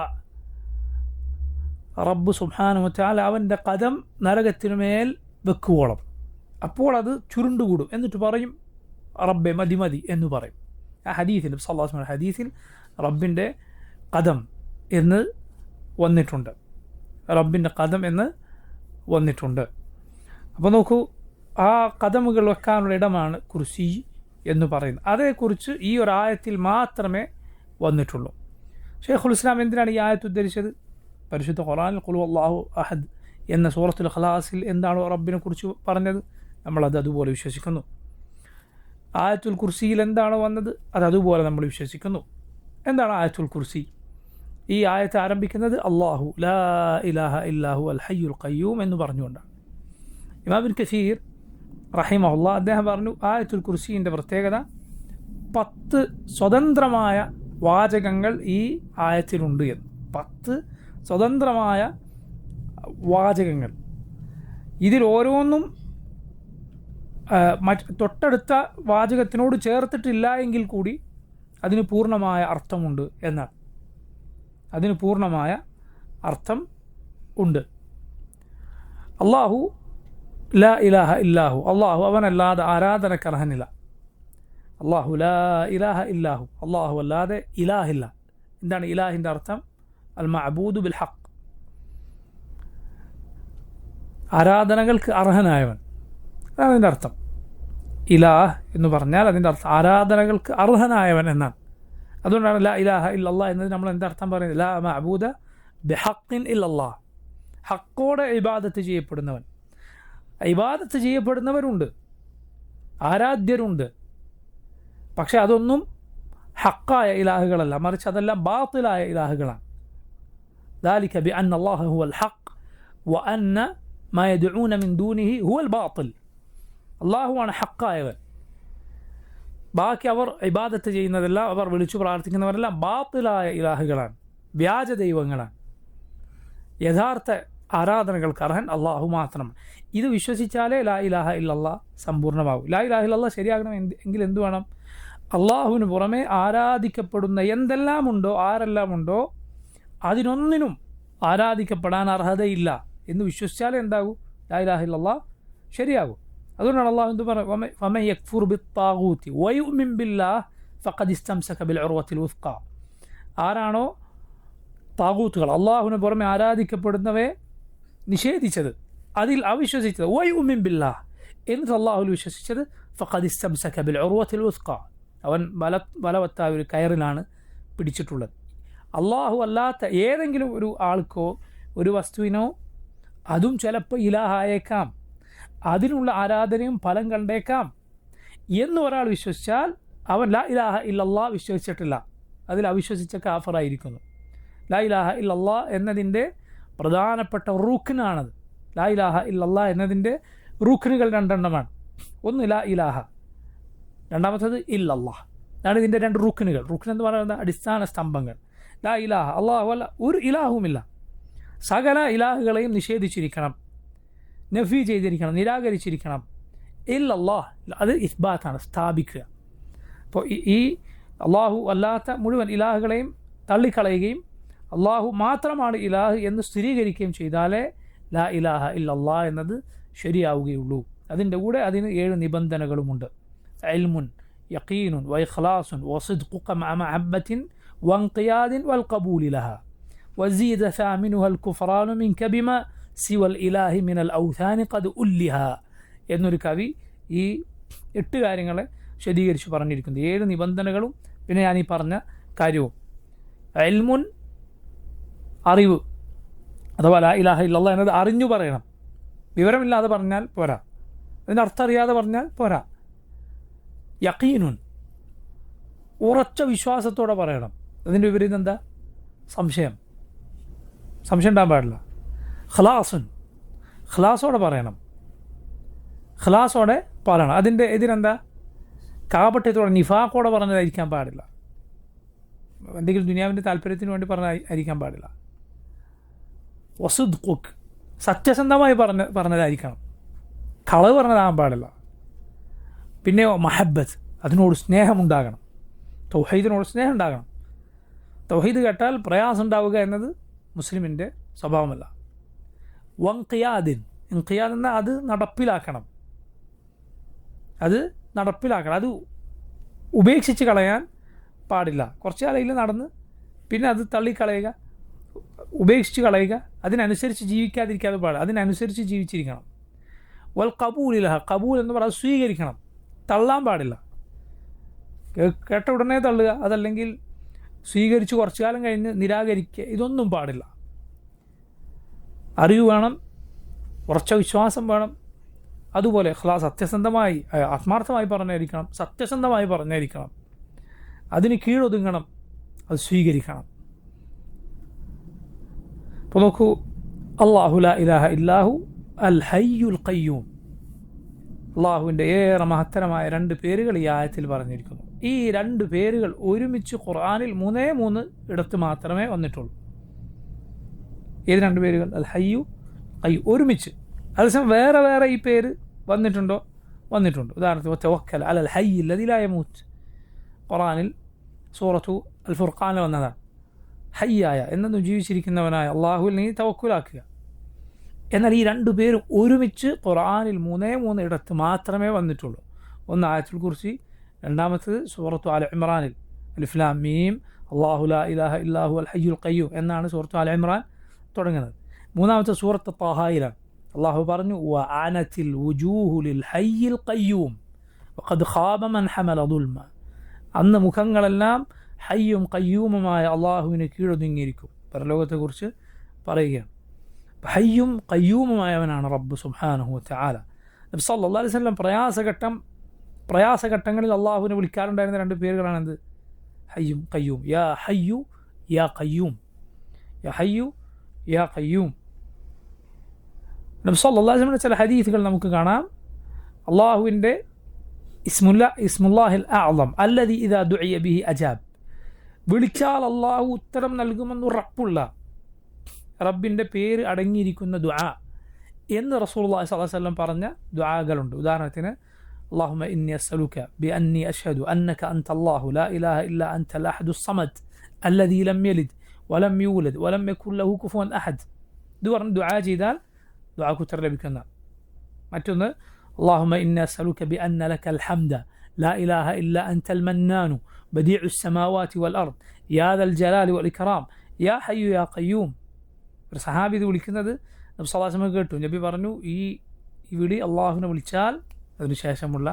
റബ്ബ് സുബ്ഹാനഹു വ തആല അവൻ്റെ ഖദം നരകത്തിനുമേൽ വെക്കുവോളം. അപ്പോൾ അത് ചുരുണ്ടുകൂടും. എന്നിട്ട് പറയും, റബ്ബെ മതി എന്ന് പറയും. ആ ഹദീസിൽ സല്ലല്ലാഹു അലൈഹി വസല്ലം ഹദീസിൽ റബ്ബിൻ്റെ ഖദം എന്ന് വന്നിട്ടുണ്ട്. റബ്ബിൻ്റെ ഖദം എന്ന് വന്നിട്ടുണ്ട്. അപ്പോൾ നോക്കൂ, ആ ഖദമുകൾ വെക്കാനുള്ള ഇടമാണ് കുർസി എന്ന് പറയുന്നത്. അതേക്കുറിച്ച് ഈ ഒരു ആയത്തിൽ മാത്രമേ വന്നിട്ടുള്ളൂ. ഷെയ്ഖുൽ ഇസ്ലാം എന്തിനാണ് ഈ ആയത്ത് ഉദ്ധരിച്ചത്? പരിശുദ്ധ ഖുർആനിൽ ഖുൽ ഹുവല്ലാഹു അഹദ് എന്ന സൂറത്തുൽ ഇഖ്ലാസിൽ എന്താണോ റബ്ബിനെ കുറിച്ച് പറഞ്ഞത്, നമ്മളത് അതുപോലെ വിശ്വസിക്കുന്നു. ആയത്തുൽ കുർസിയിൽ എന്താണോ വന്നത് അതുപോലെ നമ്മൾ വിശ്വസിക്കുന്നു. എന്താണ് ആയത്തുൽ കുർസി? ഈ ആയത്ത് ആരംഭിക്കുന്നത് അല്ലാഹു ലാ ഇലാഹ ഇല്ലാഹു അൽ ഹയ്യുൽ ഖയ്യൂം എന്ന് പറഞ്ഞുകൊണ്ടാണ്. ഇമാം ഇബ്നു കസീർ റഹിമഹുല്ലാഹ് അദ്ദേഹം പറഞ്ഞു, ആയത്തുൽ കുർസിൻ്റെ പ്രത്യേകത 10 സ്വതന്ത്രമായ വാചകങ്ങൾ ഈ ആയത്തിലുണ്ട് എന്ന്. 10 സ്വതന്ത്രമായ വാചകങ്ങൾ. ഇതിൽ ഓരോന്നും തൊട്ടടുത്ത വാചകത്തിനോട് ചേർത്തിട്ടില്ല എങ്കിൽ കൂടി അതിന് പൂർണ്ണമായ അർത്ഥമുണ്ട് എന്നാണ്. അതിന് പൂർണ്ണമായ അർത്ഥം ഉണ്ട്. അല്ലാഹു ലാ ഇലാഹ ഇല്ലാഹു, അള്ളാഹു അവനല്ലാതെ ആരാധനക്കർഹനില്ല. അല്ലാഹു ലാ ഇലാഹ ഇല്ലാഹു, അള്ളാഹു അല്ലാതെ ഇലാഹില്ല. എന്താണ് ഇലാഹിൻ്റെ അർത്ഥം? അൽ മഅബൂദു ബിൽ ഹഖ്, ആരാധനകൾക്ക് അർഹനായവൻ. അതാണ് അതിൻ്റെ അർത്ഥം. ഇലാഹ് എന്ന് പറഞ്ഞാൽ അതിൻ്റെ അർത്ഥം ആരാധനകൾക്ക് അർഹനായവൻ എന്നാണ്. അതുകൊണ്ടാണ് ലാ ഇലാഹ ഇല്ലല്ലാഹ് എന്നത് നമ്മൾ എന്തർത്ഥം പറയുന്നത്? ലാ മഅബൂദ ബിഹഖിൻ ഇല്ലല്ലാഹ്, ഹക്കോടെ ഇബാദത്ത് ചെയ്യപ്പെടുന്നവൻ. ഇബാദത്ത് ചെയ്യപ്പെടുന്നവരുണ്ട്, ആരാധ്യരുണ്ട്, പക്ഷെ അതൊന്നും ഹക്കായ ഇലാഹുകളല്ല, മറിച്ച് അതെല്ലാം ബാത്തിലായ ഇലാഹുകളാണ്. ذلك بأن الله هو الحق وأن ما يدعون من دونه هو الباطل. അള്ളാഹുവാണ് ഹക്കായവൻ, ബാക്കി അവർ ഇബാദത്ത് ചെയ്യുന്നതെല്ലാം, അവർ വിളിച്ചു പ്രാർത്ഥിക്കുന്നവരെല്ലാം ബാത്തിലായ ഇലാഹുകളാണ്, വ്യാജ ദൈവങ്ങളാണ്. യഥാർത്ഥ ആരാധനകൾക്ക് അർഹൻ അള്ളാഹു മാത്രമാണ്. ഇത് വിശ്വസിച്ചാലേ ലാ ഇലാഹ ഇല്ലല്ലാഹ് സമ്പൂർണ്ണമാകും. ലാ ഇലാഹ ഇല്ലല്ലാഹ് ശരിയാകണം എങ്കിൽ എന്തു വേണം? അള്ളാഹുവിന് പുറമെ ആരാധിക്കപ്പെടുന്ന എന്തെല്ലാം ഉണ്ടോ, ആരെല്ലാം ഉണ്ടോ, അതിനൊന്നിനും ആരാധിക്കപ്പെടാൻ അർഹതയില്ല എന്ന് വിശ്വസിച്ചാലേ എന്താകും? ലാ ഇലാഹ ഇല്ലല്ലാഹ് ശരിയാകും. അതുകൊണ്ടാണ് അള്ളാഹു എന്ത് പറയുക? ഫമൻ യക്ഫുർ ബിത്താഗൂതി വയുമിൻ ബില്ലാഹ് ഫഖദ് ഇസ്തംസക ബിൽ ഉർവത്തിൽ വുസ്ഖ. ആരാണോ താഗൂത്തുകൾ, അള്ളാഹുവിന് പുറമെ ആരാധിക്കപ്പെടുന്നവയെ നിഷേധിച്ചത്, അതിൽ അവിശ്വസിച്ചത്, വയുമിൻ ബില്ലാഹ് എന്നിട്ട് അള്ളാഹുൽ വിശ്വസിച്ചത്, ഫഖദ് ഇസ്തംസക ബിൽ ഉർവത്തിൽ വുസ്ഖ, അവൻ ബലവത്തായ ഒരു കയറിലാണ് പിടിച്ചിട്ടുള്ളത്. അള്ളാഹു അല്ലാത്ത ഏതെങ്കിലും ഒരു ആൾക്കോ ഒരു വസ്തുവിനോ, അതും ചിലപ്പോൾ ഇലാഹായേക്കാം, അതിനുള്ള ആരാധനയും ഫലം കണ്ടേക്കാം എന്ന് ഒരാൾ വിശ്വസിച്ചാൽ അവൻ ലാ ഇലാഹ ഇല്ലല്ലാഹ് വിശ്വസിച്ചിട്ടില്ല, അതിൽ അവിശ്വസിച്ച കാഫറായിരിക്കുന്നു. ലാ ഇലാഹ ഇല്ലല്ലാഹ് എന്നതിൻ്റെ പ്രധാനപ്പെട്ട റുക്നാണത്. ലാ ഇലാഹ ഇല്ലല്ലാഹ് എന്നതിൻ്റെ റുക്നുകൾ 2 ഒന്ന് ലാ ഇലാഹ, രണ്ടാമത്തത് ഇല്ലല്ലാഹ്. അതാണ് ഇതിൻ്റെ 2 റുക്നുകൾ. റുക്ൻ എന്ന് പറയുന്നത് അടിസ്ഥാന സ്തംഭങ്ങൾ. ലാ ഇലാഹ, അള്ളാഹു അല്ല, ഒരു ഇലാഹുമില്ല, സകല ഇലാഹുകളെയും നിഷേധിച്ചിരിക്കണം, നഫി ചെയ്തിരിക്കണം, നിരാകരിച്ചിരിക്കണം. ഇല്ലല്ലാഹ്, അത് ഇസ്ബാത്താണ്, സ്ഥാപിക്കുക. അപ്പോൾ ഈ അള്ളാഹു അല്ലാത്ത മുഴുവൻ ഇലാഹുകളെയും തള്ളിക്കളയുകയും അള്ളാഹു മാത്രമാണ് ഇലാഹ് എന്ന് സ്ഥിരീകരിക്കുകയും ചെയ്താലേ ലാ ഇലാഹ ഇല്ലല്ലാഹ് എന്നത് ശരിയാവുകയുള്ളൂ. അതിൻ്റെ കൂടെ അതിന് 7 നിബന്ധനകളുമുണ്ട്. ഇൽമുൻ യഖീനുൻ വഇഖ്ലാസുൻ വസിദ്ഖുക മഅ മഹബ്ബത്തിൻ വൻഖിയാദിൻ വൽഖബൂലി ലഹ. വസീദ സാമിനുഹൽ കുഫ്റാനു മിൻക ബിമാ സിവൽ ഇലാഹി മിനൽ ഔഥാനി ഖദ് ഉല്ലിഹ എന്നൊരു കവി ഈ 8 കാര്യങ്ങളെ വിശദീകരിച്ച് പറഞ്ഞിരിക്കുന്നത്. 7 നിബന്ധനകളും പിന്നെ ഞാൻ ഈ പറഞ്ഞ കാര്യവും. ഇൽമുൻ, അറിവ്, അഥവാ ലാ ഇലാഹ ഇല്ലല്ലാഹ് എന്നത് അറിഞ്ഞു പറയണം. വിവരമില്ലാതെ പറഞ്ഞാൽ പോരാ, അതിൻ്റെ അർത്ഥം അറിയാതെ പറഞ്ഞാൽ പോരാ. യഖീനുൻ, ഉറച്ച വിശ്വാസത്തോടെ പറയണം. അതിൻ്റെ വിപരീതം എന്താ? സംശയം ഉണ്ടാകാൻ പാടില്ല. ഖലാസുൻ, ഖലാസോടെ പറയണം. അതിൻ്റെ എതിരെന്താ? കാപട്യത്തോടെ നിഫാഖോടെ പറഞ്ഞതായിരിക്കാൻ പാടില്ല. എന്തെങ്കിലും ദുനിയാവിൻ്റെ താല്പര്യത്തിന് വേണ്ടി പറഞ്ഞതായിരിക്കാൻ പാടില്ല. വസുദ്ഖുക്, സത്യസന്ധമായി പറഞ്ഞതായിരിക്കണം. കളവ് പറഞ്ഞതാകാൻ പാടില്ല. പിന്നെ മഹബത്ത്, അതിനോട് സ്നേഹമുണ്ടാകണം. തൗഹീദിനോട് സ്നേഹം ഉണ്ടാകണം. തൗഹീദ് കേട്ടാൽ പ്രയാസം ഉണ്ടാവുക എന്നത് മുസ്ലിമിൻ്റെ സ്വഭാവമല്ല. വൻഖിയാദിൻ, ഇൻഖിയാദ് എന്നാൽ അത് നടപ്പിലാക്കണം. അത് ഉപേക്ഷിച്ച് കളയാൻ പാടില്ല. കുറച്ച് കാലയിൽ നടന്ന് പിന്നെ അത് തള്ളിക്കളയുക, ഉപേക്ഷിച്ച് കളയുക. അതിനനുസരിച്ച് ജീവിക്കാതിരിക്കാതെ പാടില്ല, അതിനനുസരിച്ച് ജീവിച്ചിരിക്കണം. വൽ കബൂലിലഹ, കബൂൽ എന്ന് പറയുന്നത് സ്വീകരിക്കണം, തള്ളാൻ പാടില്ല. കേട്ട ഉടനെ തള്ളുക, അതല്ലെങ്കിൽ സ്വീകരിച്ച് കുറച്ചു കാലം കഴിഞ്ഞ് നിരാകരിക്കുക, ഇതൊന്നും പാടില്ല. അറിവ് വേണം, ഉറച്ച വിശ്വാസം വേണം. അതുപോലെ സത്യസന്ധമായി ആത്മാർത്ഥമായി പറഞ്ഞായിരിക്കണം, സത്യസന്ധമായി പറഞ്ഞായിരിക്കണം. അതിന് കീഴൊതുങ്ങണം, അത് സ്വീകരിക്കണം. അപ്പോൾ നോക്കൂ, അല്ലാഹു ലാ ഇലാഹ ഇല്ലാഹു അൽ ഹയ്യുൽ ഖയ്യൂം. അള്ളാഹുവിൻ്റെ ഏറെ മഹത്തരമായ 2 പേരുകൾ ഈ ആയത്തിൽ പറഞ്ഞിരിക്കുന്നു. ഈ 2 പേരുകൾ ഒരുമിച്ച് ഖുർആനിൽ 3 ഇടത്ത് മാത്രമേ വന്നിട്ടുള്ളൂ. ഏത് 2 പേരുകൾ? അൽ ഹയ്യു, ഖയ്യൂം ഒരുമിച്ച്. അതേസമയം വേറെ വേറെ ഈ പേര് വന്നിട്ടുണ്ടോ? വന്നിട്ടുണ്ട്. ഉദാഹരണത്തിന് തവക്കൽ അലൽ ഹയ്യിൽ ലദീ ലാ യമൂത്ത്, ഖുർആനിൽ സൂറത്തു അൽ ഫുർഖാനിൽ വന്നതാണ്. ഹയ്യായ എന്നും ജീവിച്ചിരിക്കുന്നവനായ അള്ളാഹുവിൽ നീ തവക്കുലാക്കുക. എന്നാൽ ഈ 2 പേരും ഒരുമിച്ച് ഖുർആനിൽ 3 ഇടത്ത് മാത്രമേ വന്നിട്ടുള്ളൂ. ഒന്ന് ആയത്തുൽ കുർസി, രണ്ടാമത്തേത് സൂറത്തു ആല ഇമ്രാനിൽ അലിഫ് ലാം മീം അല്ലാഹു ലാ ഇലാഹ ഇല്ലാഹു അൽ ഹയ്യുൽ ഖയ്യൂം എന്നാണ് സൂറത്തു ആല ഇമ്രാൻ തുടങ്ങുന്നത്. മൂന്നാമത്തെ സൂറത്ത് ത്വാഹയിലാണ് അള്ളാഹു പറഞ്ഞു വഅനതിൽ വുജൂഹു ലിൽ ഹയ്യിൽ ഖയ്യൂം വഖദ് ഖാബ മൻ ഹമല ദുൽമ. അന്ന് മുഖങ്ങളെല്ലാം ഹയ്യും ഖയ്യൂമുമായ അള്ളാഹുവിന് കീഴൊതുങ്ങിയിരിക്കും. പരലോകത്തെക്കുറിച്ച് പറയുകയാണ്. ഹയ്യും ഖയ്യൂമുമായവനാണ് റബ്ബ് സുബ്ഹാനഹു വതആല. നബി സല്ലല്ലാഹു അലൈഹി വസല്ലം പ്രയാസഘട്ടങ്ങളിൽ അള്ളാഹുവിനെ വിളിക്കാറുണ്ടായിരുന്ന 2 പേരുകളാണ് എന്ത്? ഹയ്യും ഖയ്യൂം. യാ ഹയ്യു യാ ഖയ്യൂം, യാ ഹയ്യു യാ ഖയ്യൂം. നബി സല്ലല്ലാഹു അലൈഹി വസല്ലം ചില ഹദീസുകൾ നമുക്ക് കാണാം. അള്ളാഹുവിൻ്റെ ഇസ്മുല്ലാഹിൽ അഅ്ളം അല്ലദീ ഇദാ ദുഇയ ബിഹി അജാബ്. വിളിച്ചാൽ അള്ളാഹു ഉത്തരം നൽകുമെന്ന് ഉറപ്പുള്ള റബ്ബിൻ്റെ പേര് അടങ്ങിയിരിക്കുന്ന ദുആ എന്ന് റസൂലുള്ളാഹി സ്വല്ലല്ലാഹു അലൈഹി വസല്ലം പറഞ്ഞ ദുആകളുണ്ട്. ഉദാഹരണത്തിന് اللهم إني أسألك بأني أشهد أنك أنت الله لا إله إلا أنت الأحد الصمد الذي لم يلد ولم يولد ولم يكن له كفوا أحد. ഇത് പറഞ്ഞ് ദുആ ചെയ്താൽ ദുആക്ക് ഉത്തരം ലഭിക്കുന്ന. മറ്റൊന്ന് اللهم إني أسألك بأن لك الحمد لا إله إلا أنت المنان بديع السماوات والأرض يا ذا الجلال والإكرام يا حي يا قيوم. ഒരു സഹാബി ഇത് വിളിക്കുന്നത് നബി സല്ലല്ലാഹു അലൈഹി വസല്ലം കേട്ടു. നബി പറഞ്ഞു ഈ വിളി അള്ളാഹുവിനെ വിളിച്ചാൽ അതിനുശേഷമുള്ള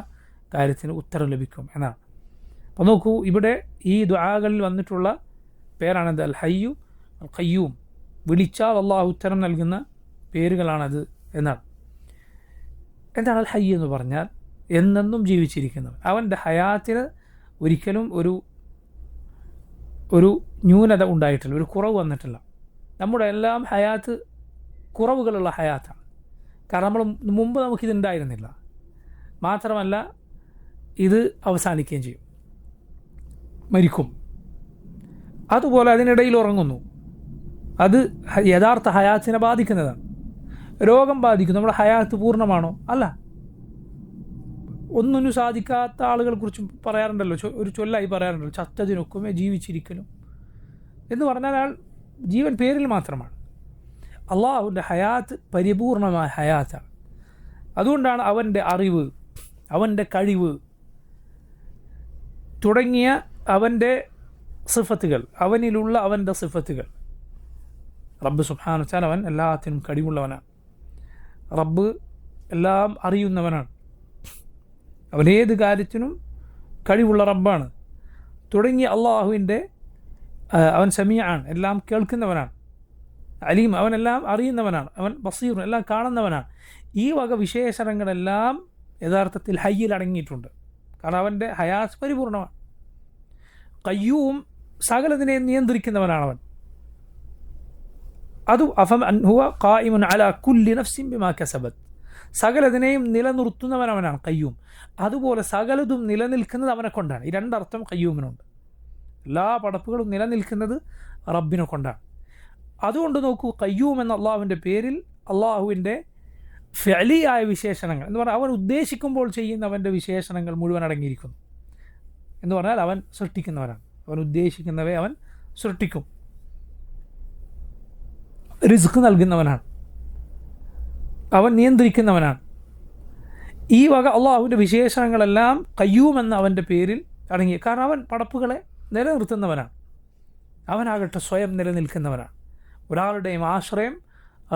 കാര്യത്തിന് ഉത്തരം ലഭിക്കും എന്നാണ്. അപ്പോൾ നോക്കൂ, ഇവിടെ ഈ ദുആകളിൽ വന്നിട്ടുള്ള പേരാണത് അൽ ഹയ്യു അൽ ഖയ്യൂം. വിളിച്ചാൽ അള്ളാഹു ഉത്തരം നൽകുന്ന പേരുകളാണത് എന്നാണ്. എന്താണ് അൽ ഹയ്യ് എന്ന് പറഞ്ഞാൽ? എന്നെന്നും ജീവിച്ചിരിക്കുന്നവൻ. അവൻ്റെ ഹയാത്തിന് ഒരിക്കലും ഒരു ന്യൂനത ഉണ്ടായിട്ടില്ല, ഒരു കുറവ് വന്നിട്ടില്ല. നമ്മുടെ എല്ലാം ഹയാത്ത് കുറവുകളുള്ള ഹയാത്താണ്. കാരണം മുമ്പ് നമുക്കിതുണ്ടായിരുന്നില്ല. മാത്രമല്ല ഇത് അവസാനിക്കുകയും ചെയ്യും, മരിക്കും. അതുപോലെ അതിനിടയിൽ ഉറങ്ങുന്നു. അത് യഥാർത്ഥ ഹയാത്തിനെ ബാധിക്കുന്നതാണ്. രോഗം ബാധിക്കും. നമ്മുടെ ഹയാത്ത് പൂർണ്ണമാണോ? അല്ല. ഒന്നിനും സാധിക്കാത്ത ആളുകളെ കുറിച്ച് പറയാറുണ്ടല്ലോ, ഒരു ചൊല്ലായി പറയാറുണ്ടല്ലോ, ചത്തതിനൊക്കുമേ ജീവിച്ചിരിക്കലും എന്ന് പറഞ്ഞാൽ അയാൾ ജീവൻ പേരിൽ മാത്രമാണ്. അള്ളാഹുവിൻ്റെ ഹയാത്ത് പരിപൂർണമായ ഹയാത്താണ്. അതുകൊണ്ടാണ് അവൻ്റെ അറിവ്, അവൻ്റെ കഴിവ് തുടങ്ങിയ അവൻ്റെ സിഫത്തുകൾ, അവനിലുള്ള അവൻ്റെ സിഫത്തുകൾ റബ്ബ് സുബ്ഹാനഹു വ തആല അവൻ എല്ലാത്തിനും കഴിവുള്ളവനാണ്. റബ്ബ് എല്ലാം അറിയുന്നവനാണ്. അവൻ ഏത് കാര്യത്തിനും കഴിവുള്ള റബ്ബാണ്. തുടങ്ങിയ അള്ളാഹുവിൻ്റെ അവൻ സമീആൻ, എല്ലാം കേൾക്കുന്നവനാണ്. അലീം, അവനെല്ലാം അറിയുന്നവനാണ്. അവൻ ബസീർ, എല്ലാം കാണുന്നവനാണ്. ഈ വക വിശേഷണങ്ങളെല്ലാം യഥാർത്ഥത്തിൽ ഹയ്യിൽ അടങ്ങിയിട്ടുണ്ട്. കാരണം അവൻ്റെ ഹയാസ് പരിപൂർണമാണ്. ഖയ്യൂം, സകലതിനെ നിയന്ത്രിക്കുന്നവനാണവൻ. അത് അഫമൻ ഹുവ ഖായിമുൻ അലാ കുല്ലി നഫ്സിൻ ബിമാ കസബത്, സകലതിനെയും നിലനിർത്തുന്നവനവനാണ് ഖയ്യൂം. അതുപോലെ സകലതും നിലനിൽക്കുന്നത് അവനെ കൊണ്ടാണ്. ഈ രണ്ടർത്ഥം ഖയ്യൂമിനുണ്ട്. എല്ലാ പടപ്പുകളും നിലനിൽക്കുന്നത് റബ്ബിനെ കൊണ്ടാണ്. അതുകൊണ്ട് നോക്കൂ, ഖയ്യൂം എന്ന അള്ളാഹുവിൻ്റെ പേരിൽ അള്ളാഹുവിൻ്റെ ഫഅലിയായ വിശേഷണങ്ങൾ എന്ന് പറഞ്ഞാൽ അവൻ ഉദ്ദേശിക്കുമ്പോൾ ചെയ്യുന്നവൻ്റെ വിശേഷണങ്ങൾ മുഴുവൻ അടങ്ങിയിരിക്കുന്നു. എന്ന് പറഞ്ഞാൽ അവൻ സൃഷ്ടിക്കുന്നവനാണ്. അവൻ ഉദ്ദേശിക്കുന്നവയെ അവൻ സൃഷ്ടിക്കും. റിസ്ക് നൽകുന്നവനാണ്. അവൻ നിയന്ത്രിക്കുന്നവനാണ്. ഈ വക അള്ളാഹുവിൻ്റെ വിശേഷണങ്ങളെല്ലാം ഖയ്യൂം എന്ന അവൻ്റെ പേരിൽ അടങ്ങി. കാരണം അവൻ പടപ്പുകളെ നിലനിർത്തുന്നവനാണ്. അവനാകട്ടെ സ്വയം നിലനിൽക്കുന്നവനാണ്. ഒരാളുടെയും ആശ്രയം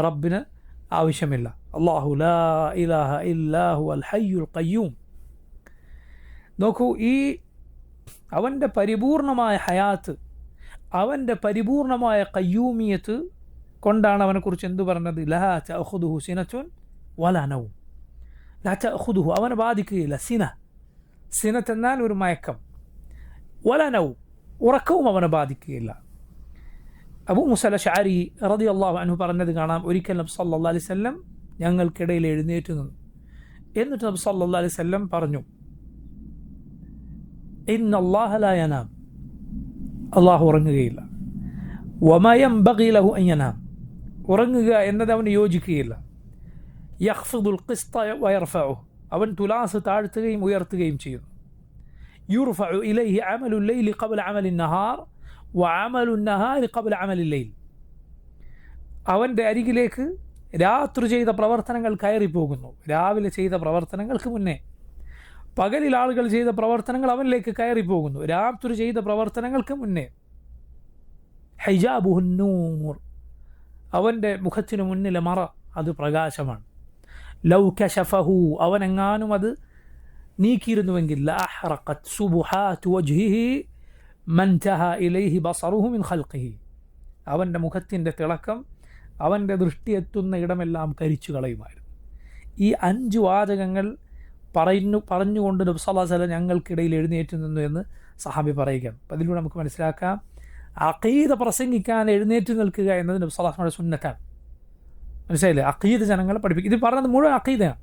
റബ്ബിന് ആവശ്യമില്ല. അല്ലാഹു ലാ ഇലാഹ ഇല്ലാ ഹുവൽ ഹയ്യുൽ ഖയ്യൂം. നോക്കൂ, ഈ അവൻ്റെ പരിപൂർണമായ ഹയാത്ത്, അവൻ്റെ പരിപൂർണമായ ഖയ്യൂമിയത്ത് കൊണ്ടാണ് അവനെക്കുറിച്ച് എന്തു പറഞ്ഞത്? ലാ തഅഖുദുഹു സിനത്തുൻ വലാ നൗം. ലാ തഅഖുദുഹു, അവനെ ബാധിക്കുകയില്ല. സിനത്ത് എന്നാൽ ഒരു മയക്കം. വലാ നൗം, ഉറക്കവും അവനെ ബാധിക്കുകയില്ല. അബൂ മൂസ അശ്അരി റളിയല്ലാഹു അൻഹു പറഞ്ഞത് കാണാം. ഒരിക്കൽ നബി സല്ലല്ലാഹു അലൈഹി വസല്ലം ഞങ്ങൾക്കിടയിൽ എഴുന്നേറ്റ് നിന്നു. എന്നിട്ട് നബി സല്ലല്ലാഹു അലൈഹി വസല്ലം പറഞ്ഞു, ഇന്നല്ലാഹ ലാ യനാം, അല്ലാഹു ഉറങ്ങുകയില്ല. വമാ യൻബഗി ലഹു അൻ യനാം, ഉറങ്ങുക എന്നത് അവന് യോജിക്കുകയില്ല. യഖ്ഫിദുൽ ഖിസ്ത വയർഫഉ, അവൻ തുലാസ് താഴ്ത്തുകയും ഉയർത്തുകയും ചെയ്യുന്നു. യുർഫഉ ഇലൈഹി അമലുൽ ലൈലി ഖബ്ല അമലിൻ നഹാർ വഅമലുൻ നഹാരി ഖബ്ല അമലിൽ ലൈൽ, അവൻ്റെ അരികിലേക്ക് രാത്രി ചെയ്ത പ്രവർത്തനങ്ങൾ കയറിപ്പോകുന്നു. രാവിലെ ചെയ്ത പ്രവർത്തനങ്ങൾക്ക് മുന്നേ പകലിൽ ആളുകൾ ചെയ്ത പ്രവർത്തനങ്ങൾ അവനിലേക്ക് കയറിപ്പോകുന്നു. രാത്രി ചെയ്ത പ്രവർത്തനങ്ങൾക്ക് മുന്നേ. ഹിജാബുഹുൻ നൂർ, അവൻ്റെ മുഖത്തിനു മുന്നിലെ മറ അത് പ്രകാശമാണ്. ലൗ കശഫഹു, അവനെങ്ങാനും അത് നീക്കിയിരുന്നുവെങ്കിൽ ലഅഹ്റഖത് സുബുഹാതു വജ്ഹിഹി മൻതഹ ഇലൈഹി ബസറുഹു മിൻ ഖൽഖിഹി, അവൻ്റെ മുഖത്തിൻ്റെ തിളക്കം, അവൻ്റെ ദൃഷ്ടി എത്തുന്ന ഇടമെല്ലാം കരിച്ചു കളയുമായിരുന്നു. ഈ 5 വാചകങ്ങൾ പറഞ്ഞുകൊണ്ട് നബി സല്ലല്ലാഹു അലൈഹി വസല്ലം ഞങ്ങൾക്കിടയിൽ എഴുന്നേറ്റ് നിന്നു എന്ന് സഹാബി പറയുകയാണ്. അപ്പം അതിലൂടെ നമുക്ക് മനസ്സിലാക്കാം, അഖീദ പ്രസംഗിക്കാൻ എഴുന്നേറ്റ് നിൽക്കുക എന്നത് നബി സല്ലല്ലാഹു അലൈഹി വസല്ലം സുന്നത്താണ്. മനസ്സിലായില്ലേ? അഖീദ ജനങ്ങളെ പഠിപ്പിക്കും. ഇത് പറഞ്ഞത് മുഴുവൻ അഖീദയാണ്.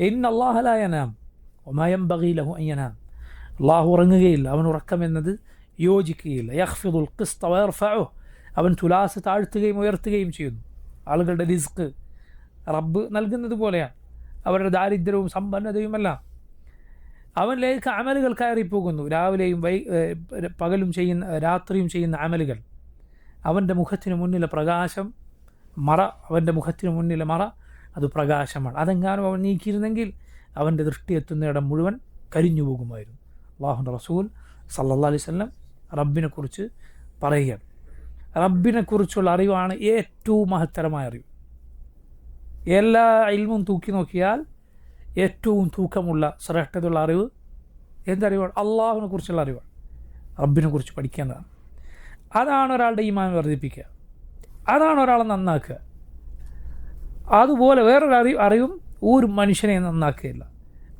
ഇന്നല്ലാഹ ലാ യനാം വമാ യൻബഗി ലഹു അൻ യനാം, അല്ലാഹു ഉറങ്ങുകയില്ല, അവൻ ഉറക്കമെന്നത് യോജിക്കുകയില്ല. യഖ്ഫിദുൽ ഖിസ്ത വയർഫഉ, അവൻ തുലാസ് താഴ്ത്തുകയും ഉയർത്തുകയും ചെയ്യുന്നു. ആളുകളുടെ റിസ്ക് റബ്ബ് നൽകുന്നത് പോലെയാണ്. അവരുടെ ദാരിദ്ര്യവും സമ്പന്നതയുമെല്ലാം അവനിലേക്ക് അമലുകൾ കയറിപ്പോകുന്നു. രാവിലെയും പകലും ചെയ്യുന്ന, രാത്രിയും ചെയ്യുന്ന അമലുകൾ. അവൻ്റെ മുഖത്തിന് മുന്നിലെ പ്രകാശം, മറ, അവൻ്റെ മുഖത്തിന് മുന്നിലെ മറ അത് പ്രകാശമാണ്. അതെങ്ങാനും അവൻ നീക്കിയിരുന്നെങ്കിൽ അവൻ്റെ ദൃഷ്ടി എത്തുന്നിടം മുഴുവൻ കരിഞ്ഞു പോകുമായിരുന്നു. അല്ലാഹുവിൻ്റെ റസൂൽ സല്ലല്ലാഹു അലൈഹി വസല്ലം റബ്ബിനെക്കുറിച്ച് പറയുകയാണ്. റബ്ബിനെക്കുറിച്ചുള്ള അറിവാണ് ഏറ്റവും മഹത്തരമായ അറിവ്. എല്ലാ ഇൽമും തൂക്കി നോക്കിയാൽ ഏറ്റവും തൂക്കമുള്ള ശ്രേഷ്ഠതയുള്ള അറിവ് എന്തറിവാണ്? അള്ളാഹുവിനെ കുറിച്ചുള്ള അറിവാണ്. റബ്ബിനെക്കുറിച്ച് പഠിക്കേണ്ടതാണ്. അതാണ് ഒരാളുടെ ഈമാൻ വർദ്ധിപ്പിക്കുക. അതാണ് ഒരാളെ നന്നാക്കുക. അതുപോലെ വേറൊരു അറിവും ഒരു മനുഷ്യനെ നന്നാക്കുകയില്ല.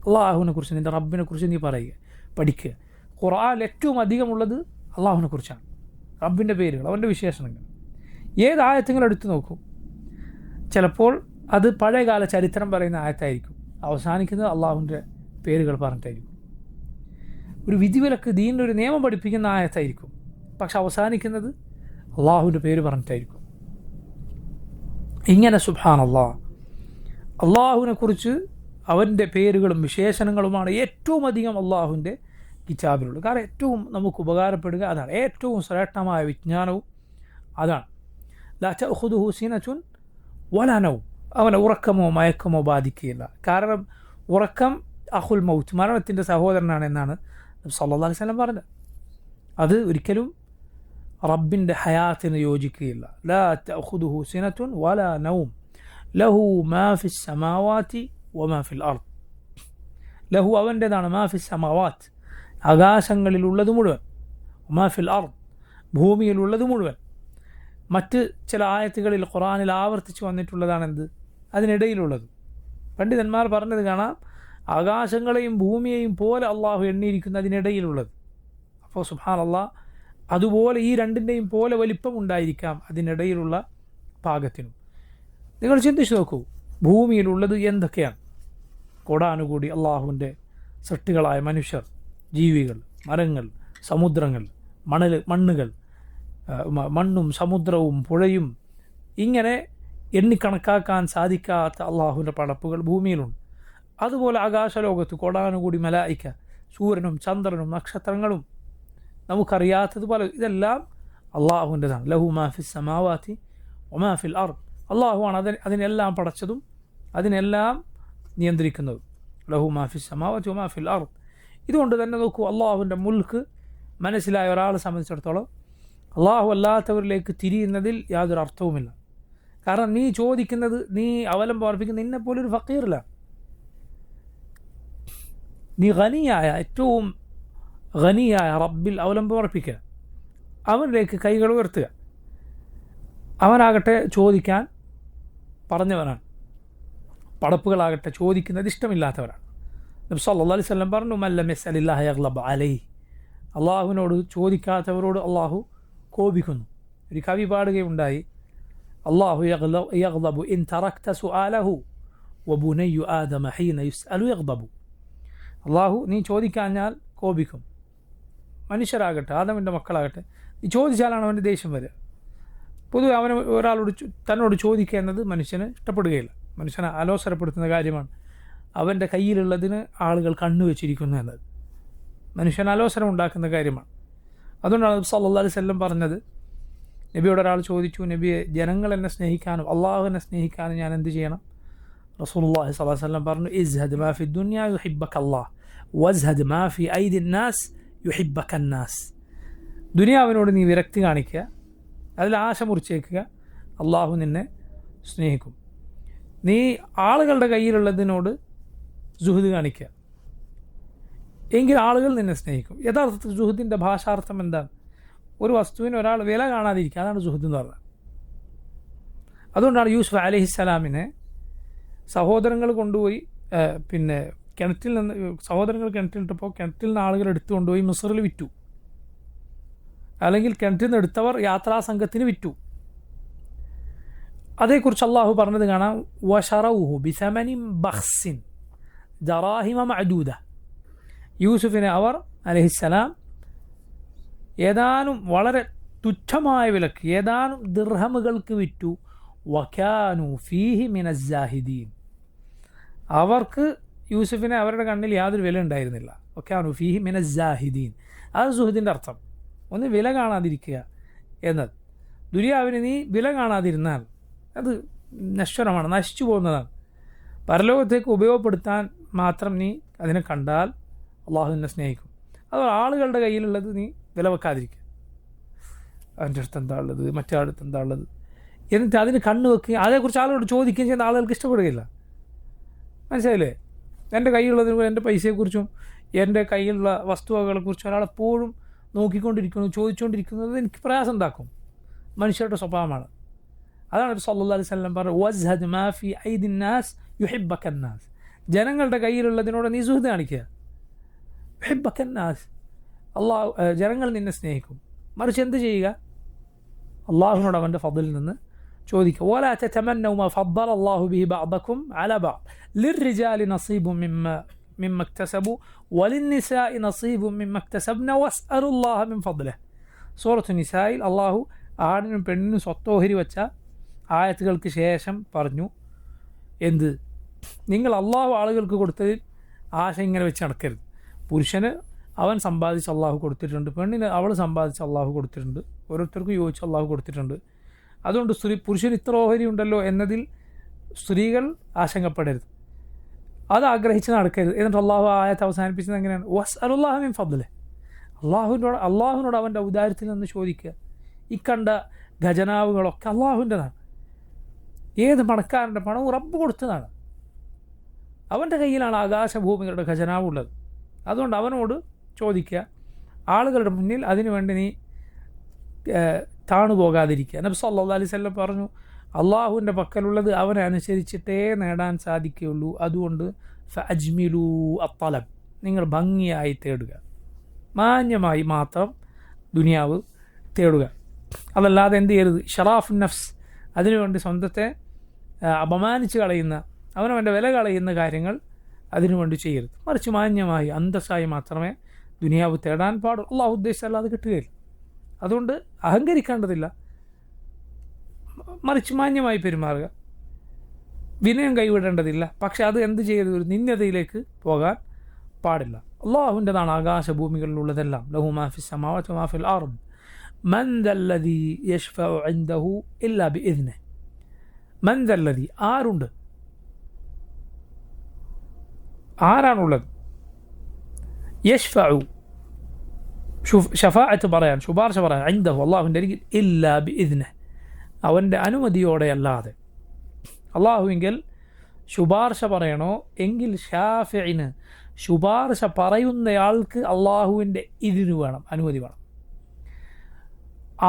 അള്ളാഹുവിനെ കുറിച്ച്, നിൻ്റെ റബ്ബിനെ കുറിച്ച് നീ പറയുക, പഠിക്കുക. ഖുർആനിൽ ഏറ്റവും അധികമുള്ളത് അള്ളാഹുവിനെ കുറിച്ചാണ്. റബ്ബിൻ്റെ പേരുകൾ, അവൻ്റെ വിശേഷണങ്ങൾ. ഏത് ആയത്തുകൾ എടുത്തു നോക്കും, ചിലപ്പോൾ അത് പഴയകാല ചരിത്രം പറയുന്ന ആയത്തായിരിക്കും. അവസാനിക്കുന്നത് അള്ളാഹുവിൻ്റെ പേരുകൾ പറഞ്ഞിട്ടായിരിക്കും. ഒരു വിധിവിലക്ക്, ദീനിൻ്റെ ഒരു നിയമം പഠിപ്പിക്കുന്ന ആയത്തായിരിക്കും. പക്ഷെ അവസാനിക്കുന്നത് അള്ളാഹുവിൻ്റെ പേര് പറഞ്ഞിട്ടായിരിക്കും. ഇങ്ങനെ സുബ്ഹാനല്ലാഹ്, അള്ളാഹുവിനെ കുറിച്ച് അവൻ്റെ പേരുകളും വിശേഷണങ്ങളുമാണ് ഏറ്റവും അധികം അള്ളാഹുവിൻ്റെ കിതാബിലുള്ളത്. കാരണം ഏറ്റവും നമുക്ക് ഉപകാരപ്പെടുക അതാണ്. ഏറ്റവും ശ്രേഷ്ഠമായ വിജ്ഞാനവും അതാണ്. ലാ തഅഖുദുഹു സിനത്തുൻ വലാ നൗം, അവനെ ഉറക്കമോ മയക്കമോ ബാധിക്കുകയില്ല. കാരണം ഉറക്കം അഖുൽ മൗത്ത്, മരണത്തിൻ്റെ സഹോദരനാണ് എന്നാണ് നബി സല്ലല്ലാഹു അലൈഹി വസല്ലം പറഞ്ഞത്. അത് ഒരിക്കലും റബ്ബിൻ്റെ ഹയാത്തിന് യോജിക്കുകയില്ല. ലാ തഅഖുദുഹു സിനത്തുൻ വലാ നൗം ലഹു മാ ഫിസ് സമാവാതി വമാ ഫിൽ അർദ്. ലഹു അവൻ്റേതാണ്, മാ ഫിസ് സമാവാത്ത് ആകാശങ്ങളിലുള്ളത് മുഴുവൻ, വമാ ഫിൽ അർദ് ഭൂമിയിലുള്ളത് മുഴുവൻ. മറ്റ് ചില ആയത്തുകളിൽ ഖുർആനിൽ ആവർത്തിച്ച് വന്നിട്ടുള്ളതാണെന്ത്? അതിനിടയിലുള്ളത്. പണ്ഡിതന്മാർ പറഞ്ഞത് കാണാം, ആകാശങ്ങളെയും ഭൂമിയെയും പോലെ അള്ളാഹു എണ്ണിയിരിക്കുന്ന അതിനിടയിലുള്ളത്. അപ്പോൾ സുബ്ഹാനല്ലാഹ്, അതുപോലെ ഈ രണ്ടിൻ്റെയും പോലെ വലിപ്പം ഉണ്ടായിരിക്കാം അതിനിടയിലുള്ള പാകത്തിനും. നിങ്ങൾ ചിന്തിച്ചു നോക്കൂ, ഭൂമിയിലുള്ളത് എന്തൊക്കെയാണ്? കോടാനുകൂടി അള്ളാഹുവിൻ്റെ സൃഷ്ടികളായ മനുഷ്യർ, ജീവികൾ, മരങ്ങൾ, സമുദ്രങ്ങൾ, മണ്ണുകൾ, മണ്ണും സമുദ്രവും പുഴയും, ഇങ്ങനെ എണ്ണിക്കണക്കാക്കാൻ സാധിക്കാത്ത അള്ളാഹുവിൻ്റെ പടപ്പുകൾ ഭൂമിയിലുണ്ട്. അതുപോലെ ആകാശലോകത്ത് കോടാനുകൂടി മലായിക്ക, സൂര്യനും ചന്ദ്രനും നക്ഷത്രങ്ങളും നമുക്കറിയാത്തതുപോലെ ഇതെല്ലാം അള്ളാഹുവിൻ്റെതാണ്. ലഹു മാ ഫിസ് സമാവാതി വമാ ഫിൽ അർദ്. അള്ളാഹുവാണ് അതിനെല്ലാം പടച്ചതും അതിനെല്ലാം നിയന്ത്രിക്കുന്നതും. ലഹു മാ ഫിസ് സമാവാതി വമാ ഫിൽ അർദ്. ഇതുകൊണ്ട് തന്നെ നോക്കൂ, അള്ളാഹുവിൻ്റെ മുൽക്ക് മനസ്സിലായ ഒരാളെ സംബന്ധിച്ചിടത്തോളം അള്ളാഹു അല്ലാത്തവരിലേക്ക് തിരിയുന്നതിൽ യാതൊരു അർത്ഥവുമില്ല. കാരണം നീ ചോദിക്കുന്നത്, നീ അവലംബം അർപ്പിക്കുന്നത് നിന്നെപ്പോലൊരു ഫക്കീറില്ല. നീ ഖനിയായ, ഏറ്റവും ഖനിയായ റബ്ബിൽ അവലംബം അർപ്പിക്കുക, അവനിലേക്ക് കൈകൾ ഉയർത്തുക. അവനാകട്ടെ ചോദിക്കാൻ പറഞ്ഞവനാണ്, പടപ്പുകളാകട്ടെ ചോദിക്കുന്നത് ഇഷ്ടമില്ലാത്തവരാണ്. നബി സല്ലല്ലാഹു അലൈഹി വസല്ലം പറഞ്ഞു, മൻ ലം യസ്അലില്ലാഹ യഗ്ളബ് അലൈഹി. അള്ളാഹുവിനോട് ചോദിക്കാത്തവരോട് അള്ളാഹു കോപിക്കുന്നു. ഒരു കവി പാടുകയുണ്ടായി, അള്ളാഹു യഗ്ളബു ഇൻ തറക്ത സുആലഹു വബുനയ്യു ആദമ ഹീന യുസ്അലു യഗ്ളബു. അള്ളാഹു നീ ചോദിക്കാഞ്ഞാൽ കോപിക്കും. മനുഷ്യരാകട്ടെ, ആദമിൻ്റെ മക്കളാകട്ടെ, നീ ചോദിച്ചാലാണ് അവൻ്റെ ദേഷ്യം വരിക. പൊതുവെ ഒരാളോട് തന്നോട് ചോദിക്കുക എന്നത് മനുഷ്യന് ഇഷ്ടപ്പെടുകയില്ല, മനുഷ്യനെ അലോസരപ്പെടുത്തുന്ന കാര്യമാണ്. അവൻ്റെ കയ്യിലുള്ളതിന് ആളുകൾ കണ്ണുവെച്ചിരിക്കുന്നു എന്നത് മനുഷ്യന് അലോസരം ഉണ്ടാക്കുന്ന കാര്യമാണ്. അതുകൊണ്ടാണ് നബി സല്ലല്ലാഹു അലൈഹി വസല്ലം പറഞ്ഞത്, നബിയോട് ഒരാൾ ചോദിച്ചു, നബിയെ, ജനങ്ങൾ എന്നെ സ്നേഹിക്കാനും അള്ളാഹുവിനെ സ്നേഹിക്കാനും ഞാൻ എന്ത് ചെയ്യണം? റസൂലുള്ളാഹി സ്വല്ലല്ലാഹു അലൈഹി വസല്ലം പറഞ്ഞു, ഇസ്ഹദ് മാ ഫി ദുനിയ യുഹിബ്ബക അല്ലാഹ് വസ്ഹദ് മാ ഫി ഐദി നാസ് യുഹിബ്ബക നാസ്. ദുനിയാവിനോട് നീ വിരക്തി കാണിക്കുക, അതിൽ ആശ മുറിച്ചേക്കുക, അള്ളാഹു നിന്നെ സ്നേഹിക്കും. നീ ആളുകളുടെ കയ്യിലുള്ളതിനോട് സുഹൃദ് കാണിക്കുക, എങ്കിൽ ആളുകൾ നിന്നെ സ്നേഹിക്കും. യഥാർത്ഥത്തിൽ സുഹൃദിൻ്റെ ഭാഷാർത്ഥം എന്താണ്? ഒരു വസ്തുവിന് ഒരാൾ വില കാണാതിരിക്കുക, അതാണ് സുഹൃദ് എന്ന് പറഞ്ഞത്. അതുകൊണ്ടാണ് യൂസുഫ് അലൈഹിസ്സലാമിനെ സഹോദരങ്ങൾ കൊണ്ടുപോയി കിണറ്റിൽ നിന്ന്, സഹോദരങ്ങൾ കിണറ്റിലിട്ടപ്പോൾ കിണറ്റിൽ നിന്ന് ആളുകൾ എടുത്തു കൊണ്ടുപോയി മിസ്റിൽ വിറ്റു, അല്ലെങ്കിൽ കിണറ്റിൽ നിന്ന് എടുത്തവർ യാത്രാസംഘത്തിന് വിറ്റു. അതേക്കുറിച്ച് അള്ളാഹു പറഞ്ഞത് കാണാം, വശറൗഹു ബിസമനിൻ ബഖ്സിൻ ദറാഹിമ മഅദൂദ. യൂസുഫിനെ അവർ അലൈഹിസ്സലാം ഏതാനും വളരെ തുച്ഛമായ വിലക്ക്, ഏതാനും ദിർഹമുകൾക്ക് വിറ്റു. വകാനു ഫീഹി മിനസ്സാഹിദീൻ. അവർക്ക് യൂസുഫിനെ അവരുടെ കണ്ണിൽ യാതൊരു വില ഉണ്ടായിരുന്നില്ല. വകാനു ഫീഹി മിനസ്സാഹിദീൻ. അത് സുഹൃദിൻ്റെ അർത്ഥം. ഒന്ന് വില കാണാതിരിക്കുക എന്നത്. ദുനിയാവിന് നീ വില കാണാതിരുന്നാൽ അത് നശ്വരമാണ്, നശിച്ചു പോകുന്നതാണ്. പരലോകത്തേക്ക് ഉപയോഗപ്പെടുത്താൻ മാത്രം നീ അതിനെ കണ്ടാൽ അള്ളാഹു നിന്നെ സ്നേഹിക്കും. അതുപോലെ ആളുകളുടെ കയ്യിലുള്ളത് നീ വില വെക്കാതിരിക്കുക. അവൻ്റെ അടുത്ത് എന്താ ഉള്ളത്, മറ്റേ അടുത്ത് എന്താ ഉള്ളത്, എന്നിട്ട് അതിന് കണ്ണ് വെക്കുകയും അതേക്കുറിച്ച് ആളുകളോട് ചോദിക്കുകയും ചെയ്യുന്ന ആളുകൾക്ക് ഇഷ്ടപ്പെടുകയില്ല. മനസ്സിലായില്ലേ? എൻ്റെ കയ്യിലുള്ളതിന്, എൻ്റെ പൈസയെക്കുറിച്ചും എൻ്റെ കയ്യിലുള്ള വസ്തുവകളെക്കുറിച്ചും ഒരാളെപ്പോഴും നോക്കിക്കൊണ്ടിരിക്കുന്നു, ചോദിച്ചുകൊണ്ടിരിക്കുന്നത് എനിക്ക് പ്രയാസം ഉണ്ടാക്കും. മനുഷ്യരുടെ സ്വഭാവമാണ്. അതാണ് നബി സല്ലല്ലാഹു അലൈഹി വസല്ലം പറഞ്ഞത്, വസ്ഹദ് മാ ഫി ഐദിൻ നാസ് യുഹിബ്ബക നാസ്. ജനങ്ങളുടെ കയ്യിലുള്ളതിനോട് നീ സുഹൃദ് കാണിക്കുക. യുഹിബ്ബക നാസ്, അള്ളാഹു, ജനങ്ങൾ നിന്നെ സ്നേഹിക്കും. മറിച്ച് എന്ത് ചെയ്യുക? അള്ളാഹുവിനോട് അവൻ്റെ ഫضലിൽ നിന്ന് ചോദിക്കുക. വലാ തതമന്നൗ മാ ഫضല അല്ലാഹു ബിഹി ബഅദകും അലാ ബഅദ് ലിർരിജാലി നസീബുൻ മിമ്മ ഇക്തസബു വലിന്നിസാഇ നസീബുൻ മിമ്മ ഇക്തസബ്ന വസ്അലുല്ലാഹ മിൻ ഫضലിഹി. സൂറത്തുൻ നിസായിൽ അള്ളാഹു ആണിനും പെണ്ണിനും സ്വത്തോഹരി വെച്ച ആയത്തുകൾക്ക് ശേഷം പറഞ്ഞു, എന്ത്? നിങ്ങൾ അള്ളാഹു ആളുകൾക്ക് കൊടുത്തതിൽ ആശ ഇങ്ങനെ വെച്ച് നടക്കരുത്. പുരുഷന് അവൻ സമ്പാദിച്ച് അള്ളാഹു കൊടുത്തിട്ടുണ്ട്, പെണ്ണിന് അവൾ സമ്പാദിച്ച് അള്ളാഹു കൊടുത്തിട്ടുണ്ട്, ഓരോരുത്തർക്കും യോജിച്ച് അള്ളാഹു കൊടുത്തിട്ടുണ്ട്. അതുകൊണ്ട് പുരുഷന് ഇത്ര ഓഹരി ഉണ്ടല്ലോ എന്നതിൽ സ്ത്രീകൾ ആശങ്കപ്പെടരുത്, അത് ആഗ്രഹിച്ച് നടക്കരുത്. എന്നിട്ട് അള്ളാഹു ആയത്ത് അവസാനിപ്പിച്ചത് എങ്ങനെയാണ്? വസ്അലുല്ലാഹ മിൻ ഫضലിഹി. അള്ളാഹുവിനോട് അവൻ്റെ ഔദാര്യത്തിൽ നിന്ന് ചോദിക്കുക. ഈ കണ്ട ഖജനാവുകളൊക്കെ അള്ളാഹുവിൻ്റെതാണ്. ഏത് പണക്കാരൻ്റെ പണവും റബ്ബ് കൊടുത്തതാണ്. അവൻ്റെ കയ്യിലാണ് ആകാശഭൂമികളുടെ ഖജനാവുള്ളത്. അതുകൊണ്ട് അവനോട് ചോദിക്കുക, ആളുകളുടെ മുന്നിൽ അതിനുവേണ്ടി നീ താണുപോകാതിരിക്കുക. നബി സല്ലല്ലാഹു അലൈഹി വസല്ലം പറഞ്ഞു, അള്ളാഹുവിൻ്റെ പക്കലുള്ളത് അവനെ അനുസരിച്ചിട്ടേ നേടാൻ സാധിക്കുകയുള്ളൂ. അതുകൊണ്ട് ഫഅജ്മിലൂ അത്തലബ്, നിങ്ങൾ ഭംഗിയായി തേടുക, മാന്യമായി മാത്രം ദുനിയാവ് തേടുക. അതല്ലാതെ എന്ത് ചെയ്യരുത്, ഷറാഫുൻ നഫ്സ്, അതിനുവേണ്ടി സ്വന്തത്തെ അപമാനിച്ച് കളയുന്ന, അവനവൻ്റെ വില കളയുന്ന കാര്യങ്ങൾ അതിനുവേണ്ടി ചെയ്യരുത്. മറിച്ച് മാന്യമായി അന്തസ്സായി മാത്രമേ ദുനിയാവ് തേടാൻ പാടുള്ളൂ. അള്ളാഹു ഉദ്ദേശിച്ചല്ലാതെ കിട്ടുകയില്ല. അതുകൊണ്ട് അഹങ്കരിക്കേണ്ടതില്ല, മറിച്ച് മാന്യമായി പെരുമാറുക. വിനയം കൈവിടേണ്ടതില്ല. പക്ഷെ അത് എന്ത് ചെയ്യരുത്, ഒരു നിന്ദതയിലേക്ക് പോകാൻ പാടില്ല. അള്ളാഹുവിൻ്റെതാണ് ആകാശഭൂമികളിലുള്ളതെല്ലാം. ലഹു മാ ഫിസ് സമാവാതി വമാ ഫിൽ അർദ് മൻ ദല്ലദീ യശ്ഫഉ ഇൻദഹു ഇല്ലാ ബിഇദ്നിഹി. മൻ ദല്ലദീ, ആരുണ്ട്, ആരാണുള്ളത്, യശ്ഫഉ ഷഫാഅത്ത് പറയാൻ, ശുപാർശ പറയാൻ, ഇൻദഹു അള്ളാഹുവിൻ്റെ അരികിൽ, ഇല്ലാ ബിഇദ്നിഹി, അവൻ്റെ അനുമതിയോടെയല്ലാതെ. അള്ളാഹുവിങ്കിൽ ശുപാർശ പറയണോ എങ്കിൽ ഷാഫിഇന്, ശുപാർശ പറയുന്നയാൾക്ക് അള്ളാഹുവിൻ്റെ ഇതിന് വേണം, അനുമതി വേണം.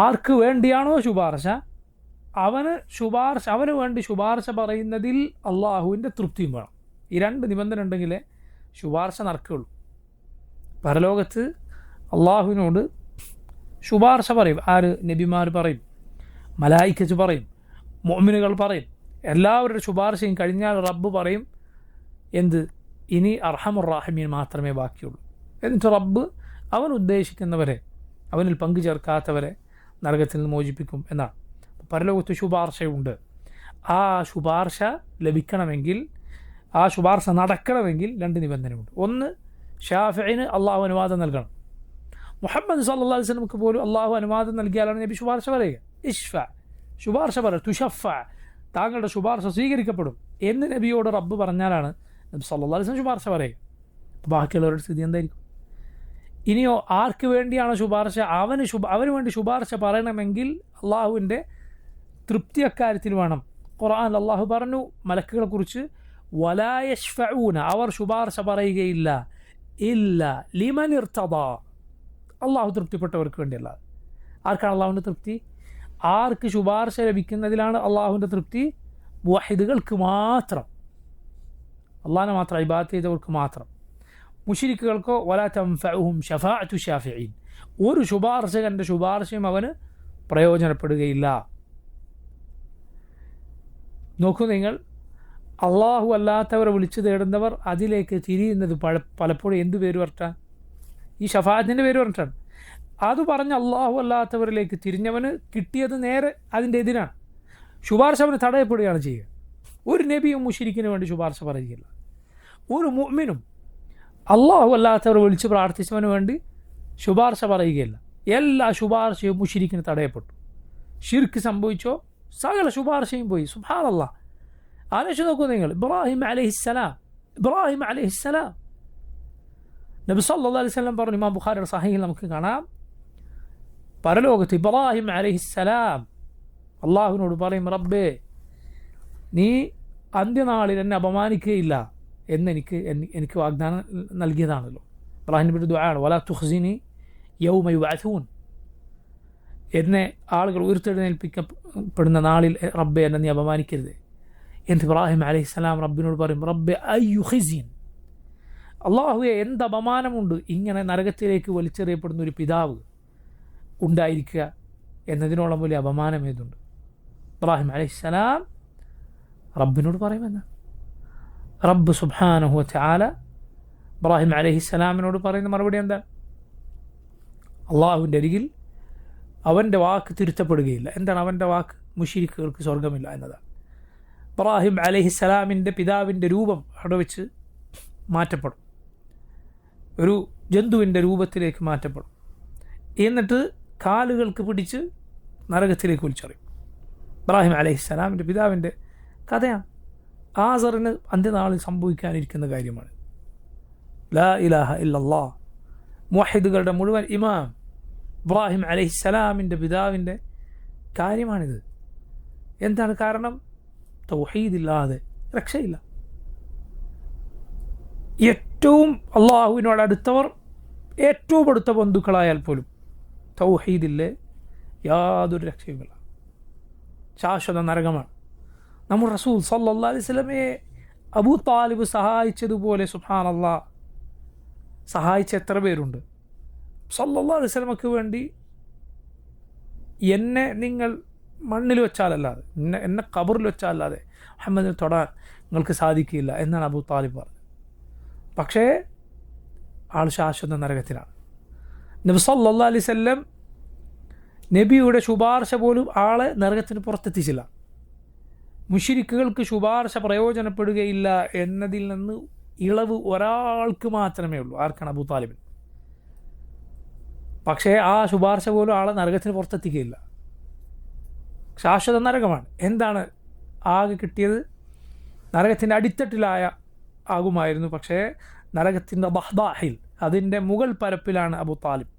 ആർക്ക് വേണ്ടിയാണോ ശുപാർശ, അവന് വേണ്ടി ശുപാർശ പറയുന്നതിൽ അള്ളാഹുവിൻ്റെ തൃപ്തിയും വേണം. ഈ രണ്ട് നിബന്ധന ഉണ്ടെങ്കിലേ ശുപാർശ നടക്കുകയുള്ളൂ. പരലോകത്ത് അള്ളാഹുവിനോട് ശുപാർശ പറയും. ആര്? നബിമാർ പറയും, മലായിക്കത്ത് പറയും, മുഅ്മിനുകൾ പറയും. എല്ലാവരുടെ ശുപാർശയും കഴിഞ്ഞാൽ റബ്ബ് പറയും, എന്ത്, ഇനി അർഹമുർ റാഹിമീൻ മാത്രമേ ബാക്കിയുള്ളൂ. എന്നിട്ട് റബ്ബ് അവൻ ഉദ്ദേശിക്കുന്നവരെ, അവനിൽ പങ്കു ചേർക്കാത്തവരെ നരകത്തിൽ നിന്ന് മോചിപ്പിക്കും എന്നാണ്. പരലോകത്ത് ശുപാർശയുണ്ട്. ആ ശുപാർശ ലഭിക്കണമെങ്കിൽ, ആ ശുപാർശ നടക്കണമെങ്കിൽ രണ്ട് നിബന്ധനയുണ്ട്. ഒന്ന്, ഷാഫിഇന് അള്ളാഹു അനുവാദം നൽകണം. മുഹമ്മദ് സല്ലല്ലാഹു അലൈഹി വസല്ലമക്ക് പോലും അള്ളാഹു അനുവാദം നൽകിയാലാണ് നബി ശുപാർശ പറയുക. ഇഷ്ഫ, ശുപാർശ പറയുക. തുഷഫ, താങ്കളുടെ ശുപാർശ സ്വീകരിക്കപ്പെടും എന്ന് നബിയോട് റബ്ബ് പറഞ്ഞാലാണ് നബി സല്ലല്ലാഹു അലൈഹി വസല്ലം ശുപാർശ പറയുക. ബാക്കിയുള്ളവരുടെ സ്ഥിതി എന്തായിരിക്കും? ഇനിയോ ആർക്ക് വേണ്ടിയാണോ ശുപാർശ, അവന് വേണ്ടി ശുപാർശ പറയണമെങ്കിൽ അള്ളാഹുവിൻ്റെ തൃപ്തി അക്കാര്യത്തിൽ വേണം. ഖുർആനിൽ അള്ളാഹു പറഞ്ഞു മലക്കുകളെ കുറിച്ച്, വലാ യശ്ഫഊന, അവർ ശുപാർശ പറയുകയില്ല, ഇല്ല ലിമൻ ഇർതദാ, അള്ളാഹു തൃപ്തിപ്പെട്ടവർക്ക് വേണ്ടിയല്ല. ആർക്കാണ് അള്ളാഹുവിൻ്റെ തൃപ്തി? ആർക്ക് ശുപാർശ ലഭിക്കുന്നതിലാണ് അള്ളാഹുവിൻ്റെ തൃപ്തി? മുവഹിദുകൾക്ക് മാത്രം, അള്ളാഹിനെ മാത്രം ഇബാദത്ത് ചെയ്തവർക്ക് മാത്രം. മുശ്രിക്കുകൾക്കോ വലാ തൻഫഉഹും ശഫാഅത്തു ശാഫിഈൻ, ഒരു ശുപാർശകൻ്റെ ശുപാർശയും അവന് പ്രയോജനപ്പെടുകയില്ല. നോക്കൂ നിങ്ങൾ, അള്ളാഹു അല്ലാത്തവരെ വിളിച്ചു തേടുന്നവർ അതിലേക്ക് തിരിയുന്നത് പലപ്പോഴും എന്ത് പേര് പറഞ്ഞിട്ടാണ്? ഈ ഷഫാഅത്തിൻ്റെ പേര് പറഞ്ഞിട്ടാണ്. അത് പറഞ്ഞ് അള്ളാഹു അല്ലാത്തവരിലേക്ക് തിരിഞ്ഞവന് കിട്ടിയത് നേരെ അതിൻ്റെ എതിരാണ്. ശുപാർശ അവന് തടയപ്പെടുകയാണ് ചെയ്യുക. ഒരു നബിയും മുശ്രിക്കിന് വേണ്ടി ശുപാർശ പറയുകയില്ല. ഒരു മുഅ്മിനും അള്ളാഹു അല്ലാത്തവർ വിളിച്ച് പ്രാർത്ഥിച്ചവന് വേണ്ടി ശുപാർശ പറയുകയില്ല. എല്ലാ ശുപാർശയും മുശ്രിക്കിന് തടയപ്പെട്ടു. ഷിർക്ക് സംഭവിച്ചോ സകല ശുപാർശയും പോയി. സുബ്ഹാനല്ലാഹ്, ആലോചിച്ച് നോക്കൂ നിങ്ങൾ. ഇബ്രാഹിം അലൈഹിസ്സലാം നബി സല്ലല്ലാഹു അലൈഹി വസല്ലം പറഞ്ഞു, ഇമാം ബുഖാരിയുടെ സഹീഹിൽ നമുക്ക് കാണാം, പരലോകത്ത് ഇബ്രാഹിം അലൈഹിസ്സലാം അള്ളാഹുവിനോട് പറയും, റബ്ബേ, നീ അന്ത്യനാളിൽ എന്നെ അപമാനിക്കുകയില്ല എന്ന് എനിക്ക് വാഗ്ദാനം നൽകിയതാണല്ലോ. ഇബ്രാഹിം നബിയുടെ ദുആണ്, വലാ തുഖ്സിനി യൗമ യുബഅഥൂൻ, എന്നെ ആളുകൾ ഉയർത്തെഴുന്നേൽപ്പിക്കപ്പെടുന്ന നാളിൽ റബ്ബെ എന്നെ നീ അപമാനിക്കരുത് എന്ന് ഇബ്രാഹിം അലൈഹിസ്സലാം റബ്ബിനോട് പറയും. റബ്ബെ അയ്യു ഖിസിൻ, അള്ളാഹുവെ എന്ത് അപമാനമുണ്ട് ഇങ്ങനെ നരകത്തിലേക്ക് വലിച്ചെറിയപ്പെടുന്ന ഒരു പിതാവ് ഉണ്ടായിരിക്കുക എന്നതിനോളം വലിയ അപമാനം ഏതുണ്ട്? ഇബ്രാഹിം അലൈഹിസ്സലാം റബ്ബിനോട് പറയുമെന്ന്. റബ്ബ് സുബ്ഹാനഹു വ തആല ഇബ്രാഹിം അലൈഹിസ്സലാമിനോട് പറയുന്ന മറുപടി എന്താ? അള്ളാഹുവിൻ്റെ അരികിൽ അവൻ്റെ വാക്ക് തിരുത്തപ്പെടുകയില്ല. എന്താണ് അവൻ്റെ വാക്ക്? മുശ്രിക്കുകൾക്ക് സ്വർഗമില്ല എന്നതാണ്. ഇബ്രാഹിം അലൈഹിസ്സലാമിൻ്റെ പിതാവിൻ്റെ രൂപം അവിടെ വെച്ച് മാറ്റപ്പെടും, ഒരു ജന്തുവിൻ്റെ രൂപത്തിലേക്ക് മാറ്റപ്പെടും. എന്നിട്ട് കാലുകൾക്ക് പിടിച്ച് നരകത്തിലേക്ക് വലിച്ചെറിയും. ഇബ്രാഹിം അലൈഹിസ്സലാമിൻ്റെ പിതാവിൻ്റെ കഥയാണ്. ആസറിന് അന്ത്യനാളിൽ സംഭവിക്കാനിരിക്കുന്ന കാര്യമാണ്. ലാ ഇലാഹ ഇല്ലല്ലാഹ്, മുവഹിദുകളുടെ മുഴുവൻ ഇമാം ഇബ്രാഹിം അലൈഹിസ്സലാമിൻ്റെ പിതാവിൻ്റെ കാര്യമാണിത്. എന്താണ് കാരണം? തൗഹീദില്ലാതെ രക്ഷയില്ല. ഏറ്റവും അള്ളാഹുവിനോട് അടുത്തവർ, ഏറ്റവും അടുത്ത ബന്ധുക്കളായാൽ പോലും തൗഹീദില്ലേ യാതൊരു രക്ഷയുമില്ല, ശാശ്വത നരകമാണ്. നമ്മുടെ റസൂൽ സല്ലല്ലാഹു അലൈഹി വസല്ലമയെ അബൂ താലിബ് സഹായിച്ചതുപോലെ സുബ്ഹാനല്ലാഹ് സഹായിച്ച എത്ര പേരുണ്ട്? സല്ലല്ലാഹു അലൈഹി വസല്ലമക്ക് വേണ്ടി എന്നെ നിങ്ങൾ മണ്ണിൽ വെച്ചാലല്ലാതെ, എന്നെ ഖബറിൽ വെച്ചാലല്ലാതെ മുഹമ്മദിനെ തൊടാൻ നിങ്ങൾക്ക് സാധിക്കില്ല എന്നാണ് അബൂ താലിബ് പറഞ്ഞത്. പക്ഷേ ആൾ ശാശ്വത നരകത്തിലാണ്. നബി സല്ലല്ലാഹു അലൈഹി വസല്ലം നബിയുടെ ശുപാർശ പോലും ആളെ നരകത്തിന് പുറത്തെത്തിച്ചില്ല. മുശ്രിക്കുകൾക്ക് ശുപാർശ പ്രയോജനപ്പെടുകയില്ല എന്നതിൽ നിന്ന് ഇളവ് ഒരാൾക്ക് മാത്രമേ ഉള്ളൂ. ആർക്കാണ്? അബൂ താലിബിന്. പക്ഷേ ആ ശുപാർശ പോലും ആളെ നരകത്തിന് പുറത്തെത്തിക്കുകയില്ല. ശാശ്വത നരകമാണ്. എന്താണ് ആകെ കിട്ടിയത്? നരകത്തിൻ്റെ അടിത്തട്ടിലായ ആകുമായിരുന്നു. പക്ഷേ നരകത്തിൻ്റെ ബഹ്ദാഹിൽ, അതിൻ്റെ മുകൾ പരപ്പിലാണ് അബൂ താലിബ്.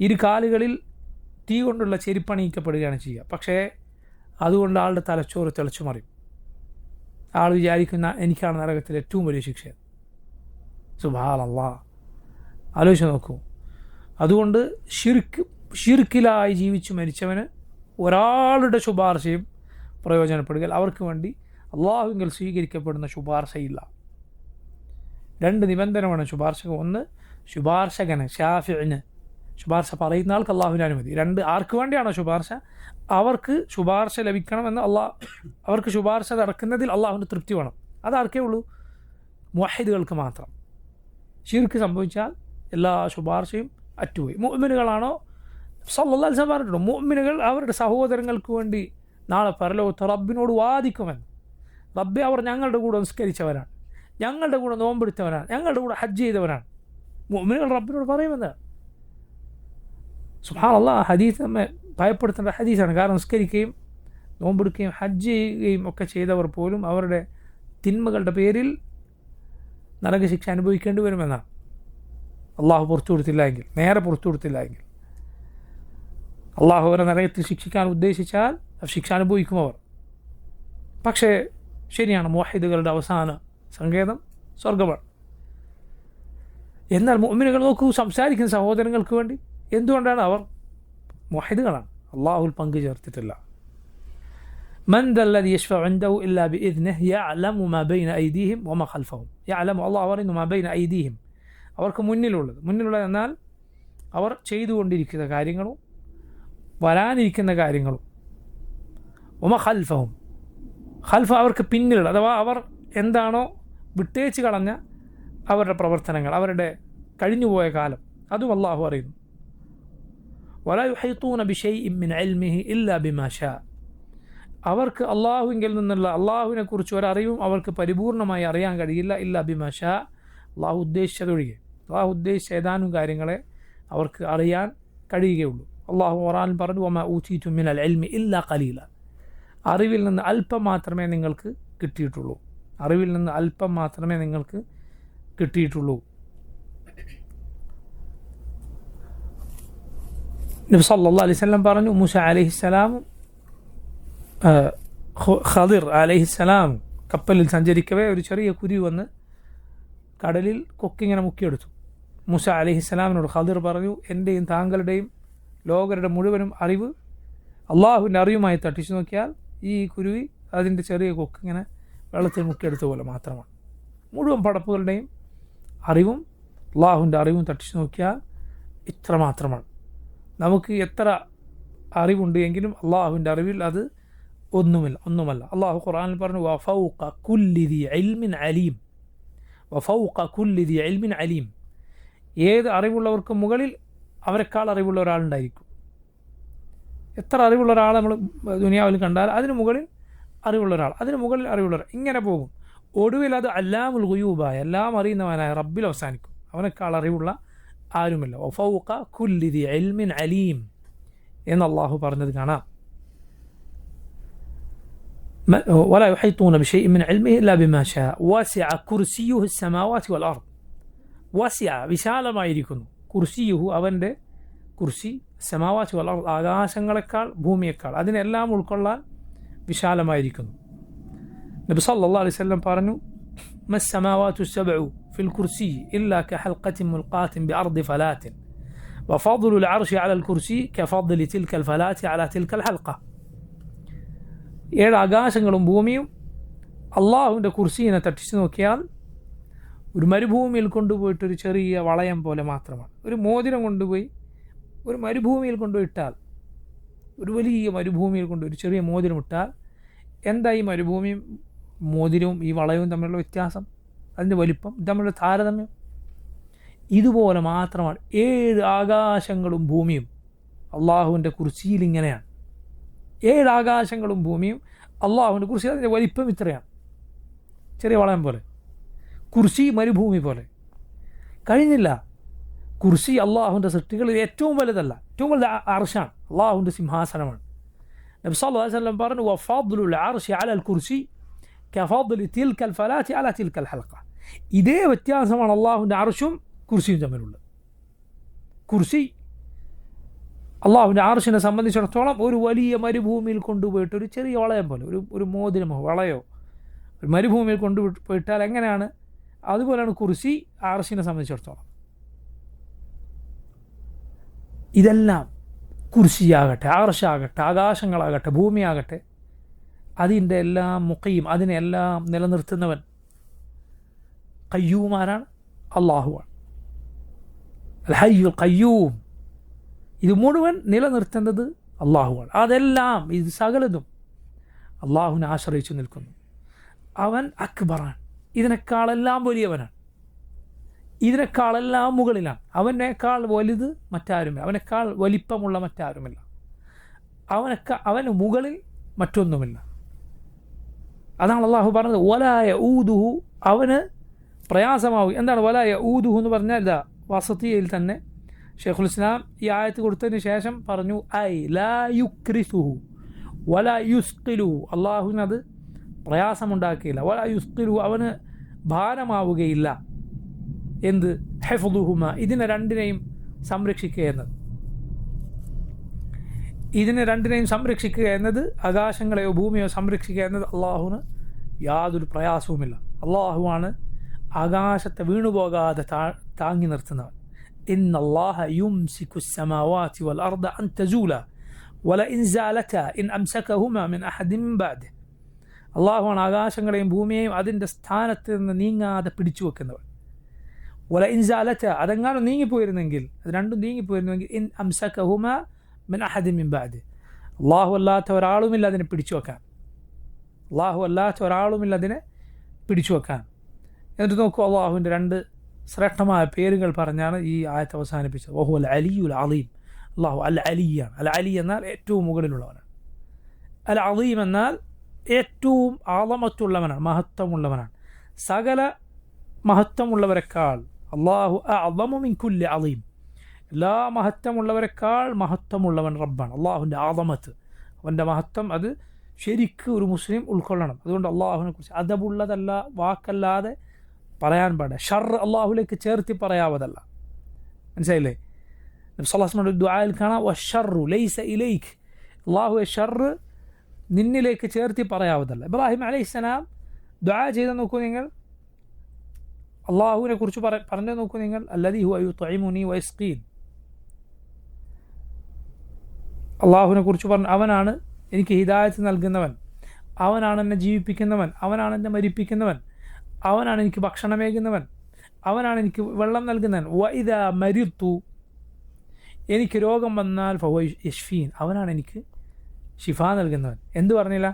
ഇരു കാലുകളിൽ തീ കൊണ്ടുള്ള ചെരിപ്പണിയിക്കപ്പെടുകയാണ് ചെയ്യുക. പക്ഷേ അതുകൊണ്ട് ആളുടെ തലച്ചോറ് തിളച്ചു മറിയും. ആൾ വിചാരിക്കുന്ന എനിക്കാണ് നരകത്തിലെ ഏറ്റവും വലിയ ശിക്ഷ. സുബ്ഹാനല്ലാഹ്, ആലോചിച്ച് നോക്കൂ. അതുകൊണ്ട് ഷിർക്കിലായി ജീവിച്ചു മരിച്ചവന് ഒരാളുടെ ശുപാർശയും പ്രയോജനപ്പെടുകയില്ല. അവർക്ക് വേണ്ടി അള്ളാഹുവിൽ സ്വീകരിക്കപ്പെടുന്ന ശുപാർശയില്ല. രണ്ട് നിബന്ധനമാണ് ശുപാർശക. ഒന്ന്, ശുപാർശകന് ഷാഫിഇന്, ശുപാർശ പറയുന്ന ആൾക്ക് അള്ളാഹുവിൻ്റെ അനുമതി. രണ്ട്, ആർക്ക് വേണ്ടിയാണോ ശുപാർശ അവർക്ക് ശുപാർശ ലഭിക്കണമെന്ന് അവർക്ക് ശുപാർശ നടക്കുന്നതിൽ അള്ളാഹുവിൻ്റെ തൃപ്തി വേണം. അതാർക്കേ ഉള്ളൂ? മുവഹിദുകൾക്ക് മാത്രം. ശിർക്ക് സംഭവിച്ചാൽ എല്ലാ ശുപാർശയും അറ്റുപോയി. മുഅ്മിനുകളാണോ? സല്ലല്ലാഹു അലൈഹി വസല്ലം പറഞ്ഞിട്ടുണ്ട്, മുഅ്മിനുകൾ അവരുടെ സഹോദരങ്ങൾക്ക് വേണ്ടി നാളെ പരലോകത്ത് റബ്ബിനോട് വാദിക്കുമെന്ന്. റബ്ബെ, അവർ ഞങ്ങളുടെ കൂടെ നിസ്കരിച്ചവരാണ്, ഞങ്ങളുടെ കൂടെ നോമ്പെടുത്തവരാണ്, ഞങ്ങളുടെ കൂടെ ഹജ്ജ് ചെയ്തവരാണ്. മുഅ്മിനുകൾ റബ്ബിനോട് പറയുമെന്ന്. സുബ്ഹാനല്ലാഹ്, ഹദീസ് നമ്മെ ഭയപ്പെടുത്തേണ്ട ഹദീസാണ്. കാരണം നിസ്കരിക്കുകയും നോമ്പെടുക്കുകയും ഹജ്ജ് ചെയ്യുകയും ഒക്കെ ചെയ്തവർ പോലും അവരുടെ തിന്മകളുടെ പേരിൽ നരകശിക്ഷ അനുഭവിക്കേണ്ടി വരുമെന്നാണ്. അള്ളാഹു പുറത്തു കൊടുത്തില്ല എങ്കിൽ, നേരെ പുറത്തു കൊടുത്തില്ല എങ്കിൽ, അള്ളാഹു അവരെ നരകത്തിൽ ശിക്ഷിക്കാൻ ഉദ്ദേശിച്ചാൽ ശിക്ഷ അനുഭവിക്കും അവർ. പക്ഷേ ശരിയാണ്, മുവഹിദുകളുടെ അവസാന സങ്കേതം സ്വർഗമാണ്. എന്നാൽ മുഅ്മിനുകൾ നോക്കൂ, സംസാരിക്കുന്ന സഹോദരങ്ങൾക്ക് വേണ്ടി. എന്തുകൊണ്ടാണ്? അവർ മുവഹിദുകളാണ്, അള്ളാഹുൽ പങ്കു ചേർത്തിട്ടില്ല. മൻ ദല്ലദി യശ്ഫഉ ഇൻദഹു ഇല്ലാ ബിഇദ്നിഹി യഅലമു മാ ബൈന ഐദീഹിം വമാ ഖൽഫഹും. യഅലമു, അള്ളാഹു പറയുന്നു, മാ ബൈന ഐദീഹിം, അവർക്ക് മുന്നിലുള്ളത് എന്നാൽ അവർ ചെയ്തുകൊണ്ടിരിക്കുന്ന കാര്യങ്ങളും വരാനിരിക്കുന്ന കാര്യങ്ങളും. വമാ ഖൽഫഹും, ഖൽഫ അവർക്ക് പിന്നിലുള്ള, അഥവാ അവർ എന്താണോ വിട്ടേച്ച് കളഞ്ഞ അവരുടെ പ്രവർത്തനങ്ങൾ, അവരുടെ കഴിഞ്ഞുപോയ കാലം, അതും അള്ളാഹു അറിയുന്നു. വലാ യുഹീതൂന ബിശൈഇൻ മിൻ ഇൽമിഹി ഇല്ലാ ബിമാ ശാ. അവർക്ക് അള്ളാഹുവിങ്കിൽ നിന്നുള്ള അള്ളാഹുവിനെ കുറിച്ച് ഒരറിവും അവർക്ക് പരിപൂർണമായി അറിയാൻ കഴിയില്ല. ഇല്ലാ ബിമാ ഷാ, അള്ളാഹു ഉദ്ദേശിച്ചതൊഴികെ. അള്ളാഹു ഉദ്ദേശിച്ച ഏതാനും കാര്യങ്ങളെ അവർക്ക് അറിയാൻ കഴിയുകയുള്ളൂ. അള്ളാഹു ഖുർആനിൽ പറഞ്ഞു, വമാ ഊതീതു മിനൽ ഇൽമി ഇല്ലാ ഖലീല. അറിവിൽ നിന്ന് അല്പം മാത്രമേ നിങ്ങൾക്ക് കിട്ടിയിട്ടുള്ളൂ. അറിവിൽ നിന്ന് അല്പം മാത്രമേ നിങ്ങൾക്ക് കിട്ടിയിട്ടുള്ളൂ. നബി സല്ലല്ലാഹു അലൈഹി വസല്ലം പറഞ്ഞു, മൂസ അലൈഹിസ്സലാമും ഖദിർ അലൈഹിസ്സലാം കപ്പലിൽ സഞ്ചരിക്കവേ ഒരു ചെറിയ കുരുവി വന്ന് കടലിൽ കൊക്കിങ്ങനെ മുക്കിയെടുത്തു. മൂസ അലൈഹിസ്സലാമിനോട് ഖദിർ പറഞ്ഞു, എൻ്റെയും താങ്കളുടെയും ലോകരുടെ മുഴുവനും അറിവ് അള്ളാഹുവിൻ്റെ അറിവുമായി തട്ടിച്ചു നോക്കിയാൽ ഈ കുരുവി അതിൻ്റെ ചെറിയ കൊക്കിങ്ങനെ വെള്ളത്തിൽ മുക്കിയെടുത്ത പോലെ മാത്രമാണ്. മുഴുവൻ പടപ്പുകളുടെയും അറിവും അള്ളാഹുവിൻ്റെ അറിവും തട്ടിച്ചു നോക്കിയാൽ ഇത്ര മാത്രമാണ്. നമുക്ക് എത്ര അറിവുണ്ട് എങ്കിലും അള്ളാഹുവിൻ്റെ അറിവിൽ അത് ഒന്നുമല്ല. അള്ളാഹു ഖുർആനിൽ പറഞ്ഞു, വഫൗക കുല്ലി ദി ഇൽമിൻ അലീം. വഫൗക കുല്ലി ദി ഇൽമിൻ അലീം. ഏത് അറിവുള്ളവർക്കും മുകളിൽ അവരെക്കാൾ അറിവുള്ള ഒരാളുണ്ടായിരിക്കും. എത്ര അറിവുള്ള ഒരാളെ നമ്മൾ ദുനിയാവിൽ കണ്ടാൽ അതിന് മുകളിൽ അറിവുള്ള ഒരാൾ, അതിന് മുകളിൽ അറിവുള്ള ഒരാൾ, ഇങ്ങനെ പോകും. ഒടുവിൽ അത് അല്ലാമുൽ ഗുയൂബായ, എല്ലാം അറിയുന്നവനായ റബ്ബിൽ അവസാനിക്കും. അവനേക്കാൾ അറിവുള്ള ആരുമില്ല. വഫൗക കുല്ലി ദി ഇൽമിൻ അലീം എന്ന് അള്ളാഹു പറഞ്ഞത് കാണാം. ولا يحيطون بشيء من علمه إلا بما شاء وسع كرسيه السماوات والأرض. വസിഅ, വിശാലമായിരിക്കുന്നു. കുർസിയുഹു, അവൻ്റെ കുർസി, സമാവാതി വൽ അർദ്, ആകാശങ്ങളെക്കാൾ ഭൂമിയേക്കാൾ, അതിനെല്ലാം ഉൾക്കൊള്ളാൻ വിശാലമായിരിക്കുന്നു. നബി സല്ലല്ലാഹു അലൈഹി വസല്ലം പറഞ്ഞു, മസ്സമാവാതു സബ്ഉ ഫിൽ കുർസി ഇല്ലാ കഹൽഖത്തിൻ മുൽഖാത്തിൻ ബിഅർദി ഫലാത്തിൻ വഫദ്ലുൽ അർശി അലൽ കുർസി കഫദ്ലി തിൽക്കൽ ഫലാത്തി അലാ തിൽക്കൽ ഹൽഖ. 7 ആകാശങ്ങളും ഭൂമിയും അള്ളാഹുവിൻ്റെ കുർസീനെ തട്ടിച്ചു നോക്കിയാൽ ഒരു മരുഭൂമിയിൽ കൊണ്ടുപോയിട്ടൊരു ചെറിയ വളയം പോലെ മാത്രമാണ്. ഒരു മോതിരം കൊണ്ടുപോയി ഒരു മരുഭൂമിയിൽ കൊണ്ടുപോയിട്ടാൽ, ഒരു വലിയ മരുഭൂമിയിൽ കൊണ്ടുപോയി ഒരു ചെറിയ മോതിരം ഇട്ടാൽ എന്താ ഈ മരുഭൂമിയും മോതിരവും ഈ വളയവും തമ്മിലുള്ള വ്യത്യാസം, അതിൻ്റെ വലിപ്പം തമ്മിലുള്ള താരതമ്യം? ഇതുപോലെ മാത്രമാണ് 7 ആകാശങ്ങളും ഭൂമിയും അള്ളാഹുവിൻ്റെ കുർസിയിൽ ഇങ്ങനെയാണ്. 7 ആകാശങ്ങളും ഭൂമിയും അള്ളാഹുവിൻ്റെ കുർസിയിൽ അതിൻ്റെ വലിപ്പം ഇത്രയാണ്, ചെറിയ വളയം പോലെ. കുർസി മരുഭൂമി പോലെ. കഴിഞ്ഞില്ല. കുർസി അള്ളാഹുവിൻ്റെ സൃഷ്ടികളിൽ ഏറ്റവും വലുതല്ല, ഏറ്റവും വലുത് അർശാണ്, അള്ളാഹുവിൻ്റെ സിംഹാസനമാണ്. നബി സല്ലല്ലാഹു അലൈഹി വസല്ലം പറഞ്ഞു, വഫദ്ലുൽ അർശി അലൽ കുർസി കഫദ്ലി തിൽക്കൽ ഫലാത്തി അലാ തിൽക്കൽ ഹൽഖ. ഇതേ വ്യത്യാസമാണ് അള്ളാഹുവിൻ്റെ അർശും കുർസിയും തമ്മിലുള്ളത്. കുർസി അള്ളാഹുവിൻ്റെ അർശിനെ സംബന്ധിച്ചിടത്തോളം ഒരു വലിയ മരുഭൂമിയിൽ കൊണ്ടുപോയിട്ട് ഒരു ചെറിയ വളയം പോലെ, ഒരു മോതിരമോ വളയോ ഒരു മരുഭൂമിയിൽ കൊണ്ടുപോയിട്ടാൽ എങ്ങനെയാണ്, അതുപോലെയാണ് കുർസി അർശിനെ സംബന്ധിച്ചിടത്തോളം. ഇതെല്ലാം കുർസിയാകട്ടെ, അർശാകട്ടെ, ആകാശങ്ങളാകട്ടെ, ഭൂമിയാകട്ടെ, അതിൻ്റെ എല്ലാം മുഖയും അതിനെല്ലാം നിലനിർത്തുന്നവൻ ഖയ്യൂമാരാണ്, അള്ളാഹുവാണ്. അൽ ഹയ്യുൽ ഖയ്യൂം. ഇത് മുഴുവൻ നിലനിർത്തേണ്ടത് അള്ളാഹുവാണ്. അതെല്ലാം, ഇത് സകലതും അള്ളാഹുവിനെ ആശ്രയിച്ചു നിൽക്കുന്നു. അവൻ അക്ബറാണ്, ഇതിനേക്കാളെല്ലാം വലിയവനാണ്, ഇതിനേക്കാളെല്ലാം മുകളിലാണ്. അവനേക്കാൾ വലുത് മറ്റാരുമില്ല, അവനേക്കാൾ വലിപ്പമുള്ള മറ്റാരുമില്ല, അവന് മുകളിൽ മറ്റൊന്നുമില്ല. അതാണ് അള്ളാഹു പറഞ്ഞത്, വലാ യഊദുഹു, അവന് പ്രയാസമാവും. എന്താണ് വലാ യഊദുഹു എന്ന് പറഞ്ഞാൽ? ഇതാ വസതിയയിൽ തന്നെ ഷെയ്ഖുൽ ഇസ്ലാം ഈ ആയത്ത് കൊടുത്തതിന് ശേഷം പറഞ്ഞു, ഐ ലാ യുക്രിസുഹു വലാ യുസ്ഖിലുഹു, അള്ളാഹുവിനത് പ്രയാസമുണ്ടാക്കിയില്ല. വലാ യുസ്ഖിലുഹു, അവന് ഭാരമാവുകയില്ല. എന്ത്? ഹെഫ്ദുഹുമ, ഇതിനെ രണ്ടിനെയും സംരക്ഷിക്കുക എന്നത്. ഇതിനെ രണ്ടിനെയും സംരക്ഷിക്കുക എന്നത്, ആകാശങ്ങളെയോ ഭൂമിയോ സംരക്ഷിക്കുക എന്നത് അള്ളാഹുവിന് യാതൊരു പ്രയാസവുമില്ല. അള്ളാഹുവാണ് ആകാശത്തെ വീണുപോകാതെ താങ്ങി നിർത്തുന്നവൻ. ഇന്നല്ലാഹ യുംസിക്കു സ്സമാവാതി വൽ അർദ അൻ തസൂല വലഇൻ സാലതാ ഇൻ അംസകഹുമാ മിൻ അഹദിൻ മിൻ ബഅദിഹി. അള്ളാഹുവാണ് ആകാശങ്ങളെയും ഭൂമിയെയും അതിൻ്റെ സ്ഥാനത്ത് നിന്ന് നീങ്ങാതെ പിടിച്ചു വെക്കുന്നവൻ. വലഇൻ സാലതാ, അതെങ്ങാനും നീങ്ങിപ്പോയിരുന്നെങ്കിൽ, അത് രണ്ടും നീങ്ങിപ്പോയിരുന്നെങ്കിൽ, ഇൻ അംസകഹുമാ മിൻ അഹദിൻ മിൻ ബഅദിഹി, അള്ളാഹു അല്ലാത്ത ഒരാളുമില്ല അതിനെ പിടിച്ചു വെക്കാൻ. അള്ളാഹു അല്ലാത്ത ഒരാളുമില്ല അതിനെ പിടിച്ചു വെക്കാൻ. എന്നിട്ട് നോക്കൂ, അള്ളാഹുവിൻ്റെ 2 ശ്രേഷ്ഠമായ പേരുകൾ പറഞ്ഞാണ് ഈ ആയത്ത് അവസാനിപ്പിച്ചത്. വഹു അൽ അലിയുൽ അലീം, അള്ളാഹു അൽ അലിയാണ്. അൽ അലി എന്നാൽ ഏറ്റവും മുകളിലുള്ളവനാണ്. അൽ അലീം എന്നാൽ ഏറ്റവും ആളമത്തുള്ളവനാണ്, മഹത്വമുള്ളവനാണ്. സകല മഹത്വമുള്ളവരെക്കാൾ അള്ളാഹു അഅ്ളമു മിൻ കുല്ലി അലീം, എല്ലാ മഹത്വമുള്ളവരെക്കാൾ മഹത്വമുള്ളവൻ റബ്ബാണ്. അള്ളാഹുവിൻ്റെ ആളമത്ത്, അവൻ്റെ മഹത്വം, അത് ശരിക്കും ഒരു മുസ്ലിം ഉൾക്കൊള്ളണം. അതുകൊണ്ട് അള്ളാഹുവിനെ കുറിച്ച് അദബുള്ളതല്ല, വാക്കല്ലാതെ പറയാൻ പാടില്ല. ഷർറ് അള്ളാഹുലേക്ക് ചേർത്തി പറയാവതല്ല. മനസ്സിലായില്ലേ? നബി സല്ലല്ലാഹു അലൈഹി വസല്ലം ദുആയിൽ കാണാം, വശർറു ലൈസ ഇലൈക്, അള്ളാഹുവെ ഷർറ് നിന്നിലേക്ക് ചേർത്തി പറയാവതല്ല. ഇബ്രാഹിം അലൈഹിസ്സലാം ദുആ ചെയ്ത് നോക്കൂ നിങ്ങൾ, അള്ളാഹുവിനെ കുറിച്ച് പറഞ്ഞു നോക്കൂ നിങ്ങൾ, അല്ലദീ ഹുവ യുത്ഇമുനി വയസ്ഖീൻ. അള്ളാഹുവിനെ കുറിച്ച് പറഞ്ഞു, അവനാണ് എനിക്ക് ഹിദായത്ത് നൽകുന്നവൻ, അവനാണ് എന്നെ ജീവിപ്പിക്കുന്നവൻ, അവനാണ് എന്നെ മരിപ്പിക്കുന്നവൻ, അവനാണ് എനിക്ക് ഭക്ഷണമേകുന്നവൻ, അവനാണ് എനിക്ക് വെള്ളം നൽകുന്നവൻ. വഇദാ മരിത്തു, എനിക്ക് രോഗം വന്നാൽ ഫഹുവ യശ്ഫീൻ, അവനാണ് എനിക്ക് ഷിഫ നൽകുന്നവൻ. എന്ത് പറഞ്ഞില്ല?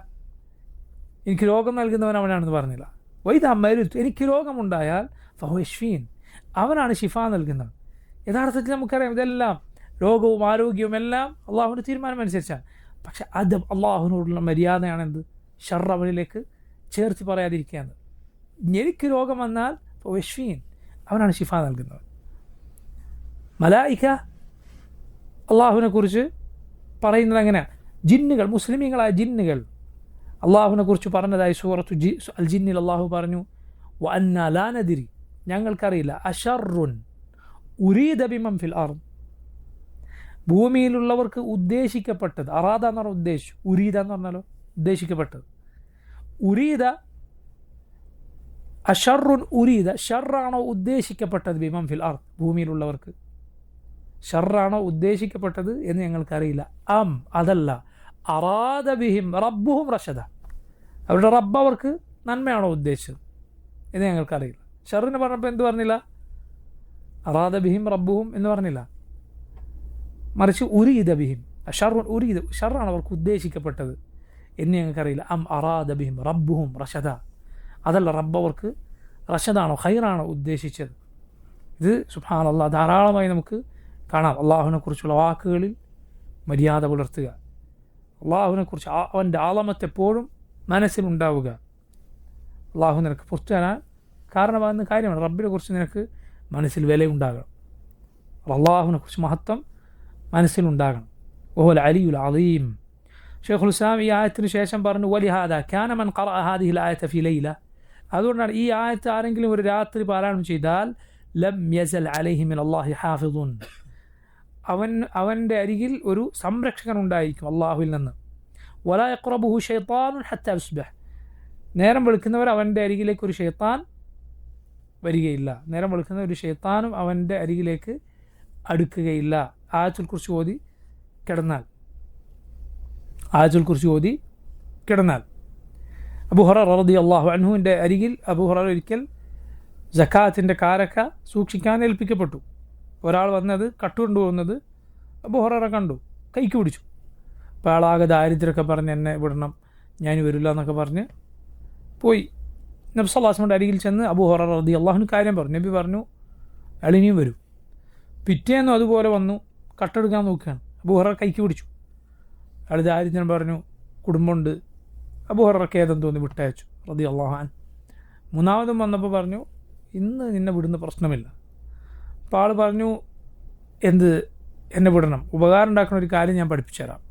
എനിക്ക് രോഗം നൽകുന്നവൻ അവനാണെന്ന് പറഞ്ഞില്ല. വഇദാ മരിത്തു, എനിക്ക് രോഗമുണ്ടായാൽ ഫഹുവ യശ്ഫീൻ, അവനാണ് ഷിഫ നൽകുന്നവൻ. യഥാർത്ഥത്തിൽ നമുക്കറിയാം ഇതെല്ലാം രോഗവും ആരോഗ്യവും എല്ലാം അള്ളാഹുവിൻ്റെ തീരുമാനം അനുസരിച്ചാണ്. പക്ഷെ അത് അള്ളാഹുവിനോടുള്ള മര്യാദയാണെന്ത്? ഷർറ് അവനിലേക്ക് ചേർത്ത് പറയാതിരിക്കുകയാണ്. എനിക്ക് രോഗം വന്നാൽ യശ്ഫീൻ, അവനാണ് ഷിഫ നൽകുന്നവൻ. മലായിക അള്ളാഹുവിനെ കുറിച്ച് പറയുന്നത് എങ്ങനെയാണ്? ജിന്നുകൾ, മുസ്ലിമീങ്ങളായ ജിന്നുകൾ അള്ളാഹുവിനെ കുറിച്ച് പറഞ്ഞതായി സൂറത്തു അൽ ജിന്നിൽ അള്ളാഹു പറഞ്ഞു, വഅന്നാ ലാ നദ്രി, ഞങ്ങൾക്കറിയില്ല, അശർറുൻ ഉരീദ ബിമൻ ഫിൽ അർദ്, ഭൂമിയിലുള്ളവർക്ക് ഉദ്ദേശിക്കപ്പെട്ടത്, അറാദ എന്ന് പറഞ്ഞാൽ ഉദ്ദേശിച്ചു, ഉരീദ എന്ന് പറഞ്ഞാലോ ഉദ്ദേശിക്കപ്പെട്ടത്. ഉരീദ അഷറുൻ ഉരീദ, ഷർറാണോ ഉദ്ദേശിക്കപ്പെട്ടത് ബിമൻ ഫിൽ അർദ്, ഭൂമിയിലുള്ളവർക്ക് ഷർറാണോ ഉദ്ദേശിക്കപ്പെട്ടത് എന്ന് ഞങ്ങൾക്കറിയില്ല. അതല്ല, അറാദ ബിഹിം റബ്ബുഹും റഷദ, അവരുടെ റബ്ബ് അവർക്ക് നന്മയാണോ ഉദ്ദേശിച്ചത് എന്ന് ഞങ്ങൾക്കറിയില്ല. ഷറിന് പറഞ്ഞപ്പോൾ എന്ത് പറഞ്ഞില്ല? അറാദ ബിഹിം റബ്ബുഹും എന്ന് പറഞ്ഞില്ല, മറിച്ച് ഉരീദ ബിഹിം ഷർറുൻ ഉരീദ, ഷർറാണ് അവർക്ക് ഉദ്ദേശിക്കപ്പെട്ടത് എന്ന് ഞങ്ങൾക്കറിയില്ല. അറാദ ബിഹിം റബ്ബുഹും റഷദ, അതല്ല റബ്ബ് അവർക്ക് റഷദാണോ ഖൈറാണോ ഉദ്ദേശിച്ചത്. ഇത് സുബ്ഹാനല്ലാഹ് ധാരാളമായി നമുക്ക് കാണാം. അള്ളാഹുവിനെ കുറിച്ചുള്ള വാക്കുകളിൽ മര്യാദ പുലർത്തുക, അള്ളാഹുവിനെക്കുറിച്ച് അവൻ്റെ ആളമത്ത് എപ്പോഴും മനസ്സിലുണ്ടാവുക. അള്ളാഹു നിനക്ക് പുറത്തു തരാൻ കാരണമാകുന്ന കാര്യമാണ്. റബ്ബിനെ കുറിച്ച് നിനക്ക് മനസ്സിൽ വിലയുണ്ടാകണം, അള്ളാഹുവിനെ കുറിച്ച് മഹത്വം മനസ്സിലുണ്ടാകണം. വഹുവൽ അലിയുൽ അലീം. ഷെയ്ഖുൽ ഇസ്ലാം ഈ ആയത്തിന് ശേഷം പറഞ്ഞു, വലിഹാദ കാന മൻ ഖറഅ ഹാദിഹിൽ ആയത ഫി ലൈല, അതുകൊണ്ടാണ് ഈ ആയത്ത് ആരെങ്കിലും ഒരു രാത്രി പാരായണം ചെയ്താൽ ലം യസൽ അലൈഹി മിൻ അല്ലാഹി ഹാഫിദുൻ, അവൻ്റെ അരികിൽ ഒരു സംരക്ഷകൻ ഉണ്ടായിരിക്കും അള്ളാഹുവിൽ നിന്ന്. വലാ യഖ്റബുഹു ശൈത്താനുൻ ഹത്താ യുസ്ബിഹ്, നേരം വെളുക്കുന്നവർ അവൻ്റെ അരികിലേക്ക് ഒരു ഷൈത്താൻ വരികയില്ല, നേരം വെളുക്കുന്ന ഒരു ഷൈത്താനും അവൻ്റെ അരികിലേക്ക് അടുക്കുകയില്ല. ആയത്തുൽ കുർസി ഓതി കിടന്നാൽ, ആയത്തുൽ കുർസി ഓതി കിടന്നാൽ. അബൂ ഹുറൈറ റളിയല്ലാഹു അൻഹുവിൻ്റെ അരികിൽ അബൂ ഹുറൈറ ഒരിക്കൽ സക്കാത്തിൻ്റെ കാരക്ക സൂക്ഷിക്കാൻ ഏൽപ്പിക്കപ്പെട്ടു. ഒരാൾ വന്നത് കട്ടുകൊണ്ടുപോകുന്നത് അബൂ ഹുറൈറ കണ്ടു, കൈക്ക് പിടിച്ചു. അപ്പോൾ ആളാകെ ദാരിദ്ര്യമൊക്കെ പറഞ്ഞ് എന്നെ വിടണം, ഞാൻ വരില്ല എന്നൊക്കെ പറഞ്ഞ് പോയി. നബി സല്ലല്ലാഹു അലൈഹി വസല്ലം അരികിൽ ചെന്ന് അബൂ ഹുറൈറ റളിയല്ലാഹു അൻഹു കാര്യം പറഞ്ഞു. നബി പറഞ്ഞു അയാൾ ഇനിയും വരും. പിറ്റേന്നും അതുപോലെ വന്നു, കട്ടെടുക്കാൻ നോക്കുകയാണ്. അബൂ ഹുറൈറ കൈക്ക് പിടിച്ചു. അയാൾ ദാരിദ്ര്യം പറഞ്ഞു, കുടുംബമുണ്ട്. അബൂ ഹുറൈറ ഖേദം തോന്നി വിട്ടയച്ചു റളിയല്ലാഹു അൻഹു. മൂന്നാമതും വന്നപ്പോൾ പറഞ്ഞു, ഇന്ന് നിന്നെ വിടുന്ന പ്രശ്നമില്ല. അപ്പോൾ ആൾ പറഞ്ഞു, എന്നെ വിടണം, ഉപകാരം ഉണ്ടാക്കുന്ന ഒരു കാര്യം ഞാൻ പഠിപ്പിച്ചു തരാം.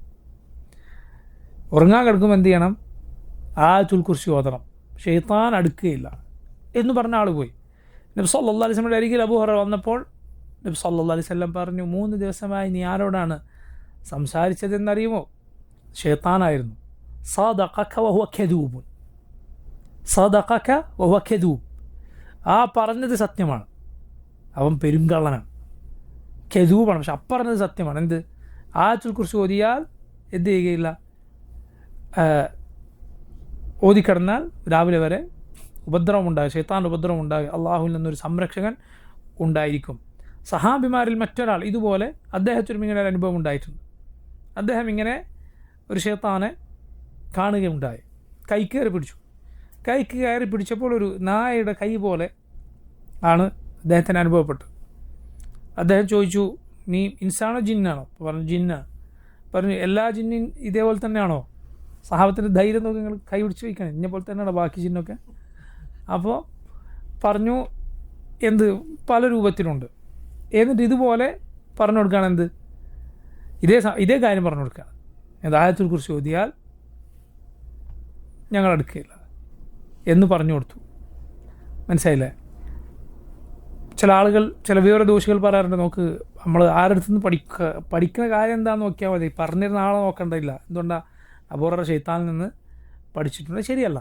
ഉറങ്ങാൻ കിടക്കുമ്പോൾ എന്ത് ചെയ്യണം? ആയത്തുൽ കുർസി ഓതണം, ഷെയ്ത്താൻ അടുക്കുകയില്ല എന്ന് പറഞ്ഞ ആൾ പോയി. നബി സല്ലല്ലാഹു അലൈഹി വസല്ലം അരികിൽ അബൂ ഹുറൈറ വന്നപ്പോൾ നബി സല്ലല്ലാഹു അലൈഹി വസല്ലം പറഞ്ഞു, 3 ദിവസമായി നീ ആരോടാണ് സംസാരിച്ചതെന്നറിയുമോ? ഷെയ്ത്താനായിരുന്നു. സദഖക വഹുവ കദൂബ്, സദഖക വഹുവ കദൂബ്, ആ പറഞ്ഞത് സത്യമാണ്, അവൻ പെരുങ്കള്ളനാണ്, കദൂബാണ്. പക്ഷെ അപ്പറഞ്ഞത് സത്യമാണ്. എന്ത്? ആയത്തുൽ കുർസി ഓതിയാൽ എന്ത് ചെയ്യുകയില്ല, ഓതിക്കിടന്നാൽ രാവിലെ വരെ ഉപദ്രവം ഉണ്ടാകും, ഷെയ്ത്താൻ്റെ ഉപദ്രവം ഉണ്ടാകും, അള്ളാഹുവിൽ നിന്നൊരു സംരക്ഷകൻ ഉണ്ടായിരിക്കും. സഹാബിമാരിൽ മറ്റൊരാൾ ഇതുപോലെ അദ്ദേഹത്തിനും ഇങ്ങനെ ഒരു അനുഭവം ഉണ്ടായിട്ടുണ്ട്. അദ്ദേഹം ഇങ്ങനെ ഒരു ഷെയ്ത്താനെ കാണുകയുണ്ടായി, കൈക്ക് കയറി പിടിച്ചു. കൈക്ക് കയറി പിടിച്ചപ്പോൾ ഒരു നായയുടെ കൈ പോലെ ആണ് അദ്ദേഹത്തിന് അനുഭവപ്പെട്ടത്. അദ്ദേഹം ചോദിച്ചു, നീ ഇൻസാണോ ജിന്നാണോ? പറഞ്ഞു ജിന്നാണ്. പറഞ്ഞു എല്ലാ ജിന്നും ഇതേപോലെ തന്നെയാണോ? സഹാബത്തിൻ്റെ ധൈര്യം നോക്കി നിങ്ങൾ കൈ പിടിച്ച് വയ്ക്കണം, ഇന്നെ പോലെ തന്നെയാണോ ബാക്കി ജിന്നൊക്കെ? അപ്പോൾ പറഞ്ഞു, പല രൂപത്തിലുണ്ട്. എന്നിട്ട് ഇതുപോലെ പറഞ്ഞു കൊടുക്കുകയാണ്, ഇതേ കാര്യം പറഞ്ഞു കൊടുക്കുക, ആയത്തുൽ കുർസി ഓതിയാൽ ഞങ്ങൾ അടുക്കുകയില്ല എന്ന് പറഞ്ഞു കൊടുത്തു. മനസ്സിലായില്ലേ? ചില ആളുകൾ, ചില വിവരദോഷികൾ പറയാറുണ്ട്, നോക്ക് നമ്മൾ ആരുടെ അടുത്തുനിന്ന് പഠിക്കുന്ന കാര്യം എന്താണെന്ന് നോക്കിയാൽ മതി, പറഞ്ഞിരുന്ന ആളെ നോക്കേണ്ടതില്ല. എന്തുകൊണ്ടാണ്? അബൂ ഹുറൈറ ഷെയ്ത്താനിൽ നിന്ന് പഠിച്ചിട്ടുണ്ട്. ശരിയല്ല.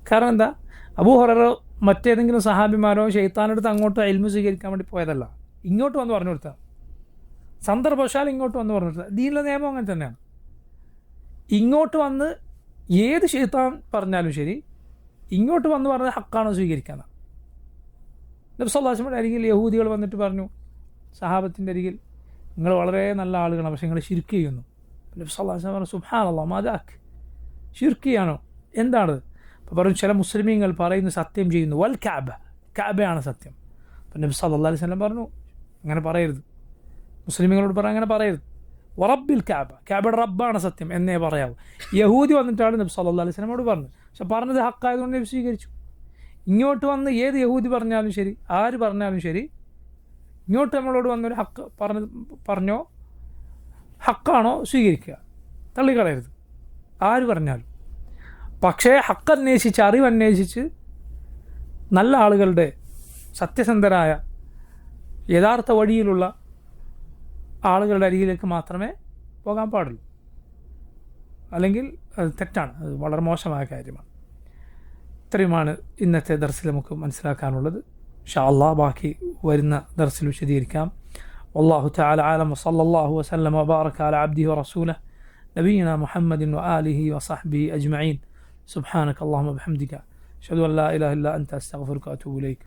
കാരണം എന്താ? അബൂ ഹുറൈറ മറ്റേതെങ്കിലും സഹാബിമാരോ ഷെയ്ത്താനടുത്ത് അങ്ങോട്ട് ഇൽമു സ്വീകരിക്കാൻ വേണ്ടി പോയതല്ല, ഇങ്ങോട്ട് വന്ന് പറഞ്ഞു കൊടുത്തതാണ്. സന്ദർഭവശാൽ ഇങ്ങോട്ട് വന്ന് പറഞ്ഞു കൊടുത്തത്. ദീനിലെ നിയമം അങ്ങനെ തന്നെയാണ്. ഇങ്ങോട്ട് വന്ന് ഏത് ഷെയ്ത്താൻ പറഞ്ഞാലും ശരി, ഇങ്ങോട്ട് വന്ന് പറഞ്ഞത് ഹക്കാണോ സ്വീകരിക്കാനാണ്. നബി സല്ലല്ലാഹു അലൈഹി വസല്ലം അരികിൽ യഹൂദികൾ വന്നിട്ട് പറഞ്ഞു, സഹാബത്തിൻ്റെ അരികിൽ, നിങ്ങൾ വളരെ നല്ല ആളുകളാണ്, പക്ഷേ നിങ്ങൾ ശിർക്ക് ചെയ്യുന്നു. നബി സല്ലല്ലാഹു അലൈഹി വസല്ലം പറഞ്ഞു, സുബ്ഹാനല്ലാഹ് മാദാക്ക്, ശിർക്ക് ചെയ്യാനോ? എന്താണ്? അപ്പോൾ പറഞ്ഞു, ചില മുസ്ലിമീങ്ങൾ പറയുന്നു സത്യം ചെയ്യുന്നു, വൽ കഅബ, കഅബയാണ് സത്യം. അപ്പോൾ നബി സല്ലല്ലാഹു അലൈഹി വസല്ലം പറഞ്ഞു, അങ്ങനെ പറയരുത്, മുസ്ലിമീങ്ങളോട് പറയാൻ അങ്ങനെ പറയരുത്. വറബ്ബിൽ കഅബ, കഅബയുടെ റബ്ബാണ് സത്യം എന്നേ പറയാവൂ. യഹൂദി വന്നിട്ടാണ് നബി സല്ലല്ലാഹു അലൈഹി വസല്ലമയോട് പറഞ്ഞത്. പക്ഷെ പറഞ്ഞത് ഹക്കായതുകൊണ്ട് നബി സ്വീകരിച്ചു. ഇങ്ങോട്ട് വന്ന് ഏത് യഹൂദി പറഞ്ഞാലും ശരി, ആര് പറഞ്ഞാലും ശരി, ഇങ്ങോട്ട് നമ്മളോട് വന്നൊരു ഹക്ക് പറഞ്ഞോ, ഹക്കാണോ സ്വീകരിക്കുക, തള്ളിക്കളയരുത്, ആര് പറഞ്ഞാലും. പക്ഷേ ഹക്ക് അന്വേഷിച്ച്, അറിവന്വേഷിച്ച് നല്ല ആളുകളുടെ, സത്യസന്ധരായ യഥാർത്ഥ വഴിയിലുള്ള ആളുകളുടെ അരികിലേക്ക് മാത്രമേ പോകാൻ പാടുള്ളൂ. അല്ലെങ്കിൽ അത് തെറ്റാണ്, അത് വളരെ മോശമായ കാര്യമാണ്. ഇത്രയുമാണ് ഇന്നത്തെ ദർസിൽ നമുക്ക് മനസ്സിലാക്കാനുള്ളത്. ഇൻഷാ അല്ലാഹ് ബാക്കി വരുന്ന ദർസിൽ വിശദീകരിക്കാം. വല്ലാഹു തആല അഅലം വസല്ലല്ലാഹു വസല്ലമ വബാറക അലാ അബ്ദിഹി വറസൂലിഹി നബിയിന മുഹമ്മദിൻ വആലിഹി വസഹ്ബിഹി അജ്മഈൻ. സുബ്ഹാനക അല്ലാഹുമ്മ വബിഹംദിക അഷ്ഹദു അൻ ലാ ഇലാഹ ഇല്ലാ അൻത അസ്തഗ്ഫിറുക വഅതൂബു ഇലൈക്.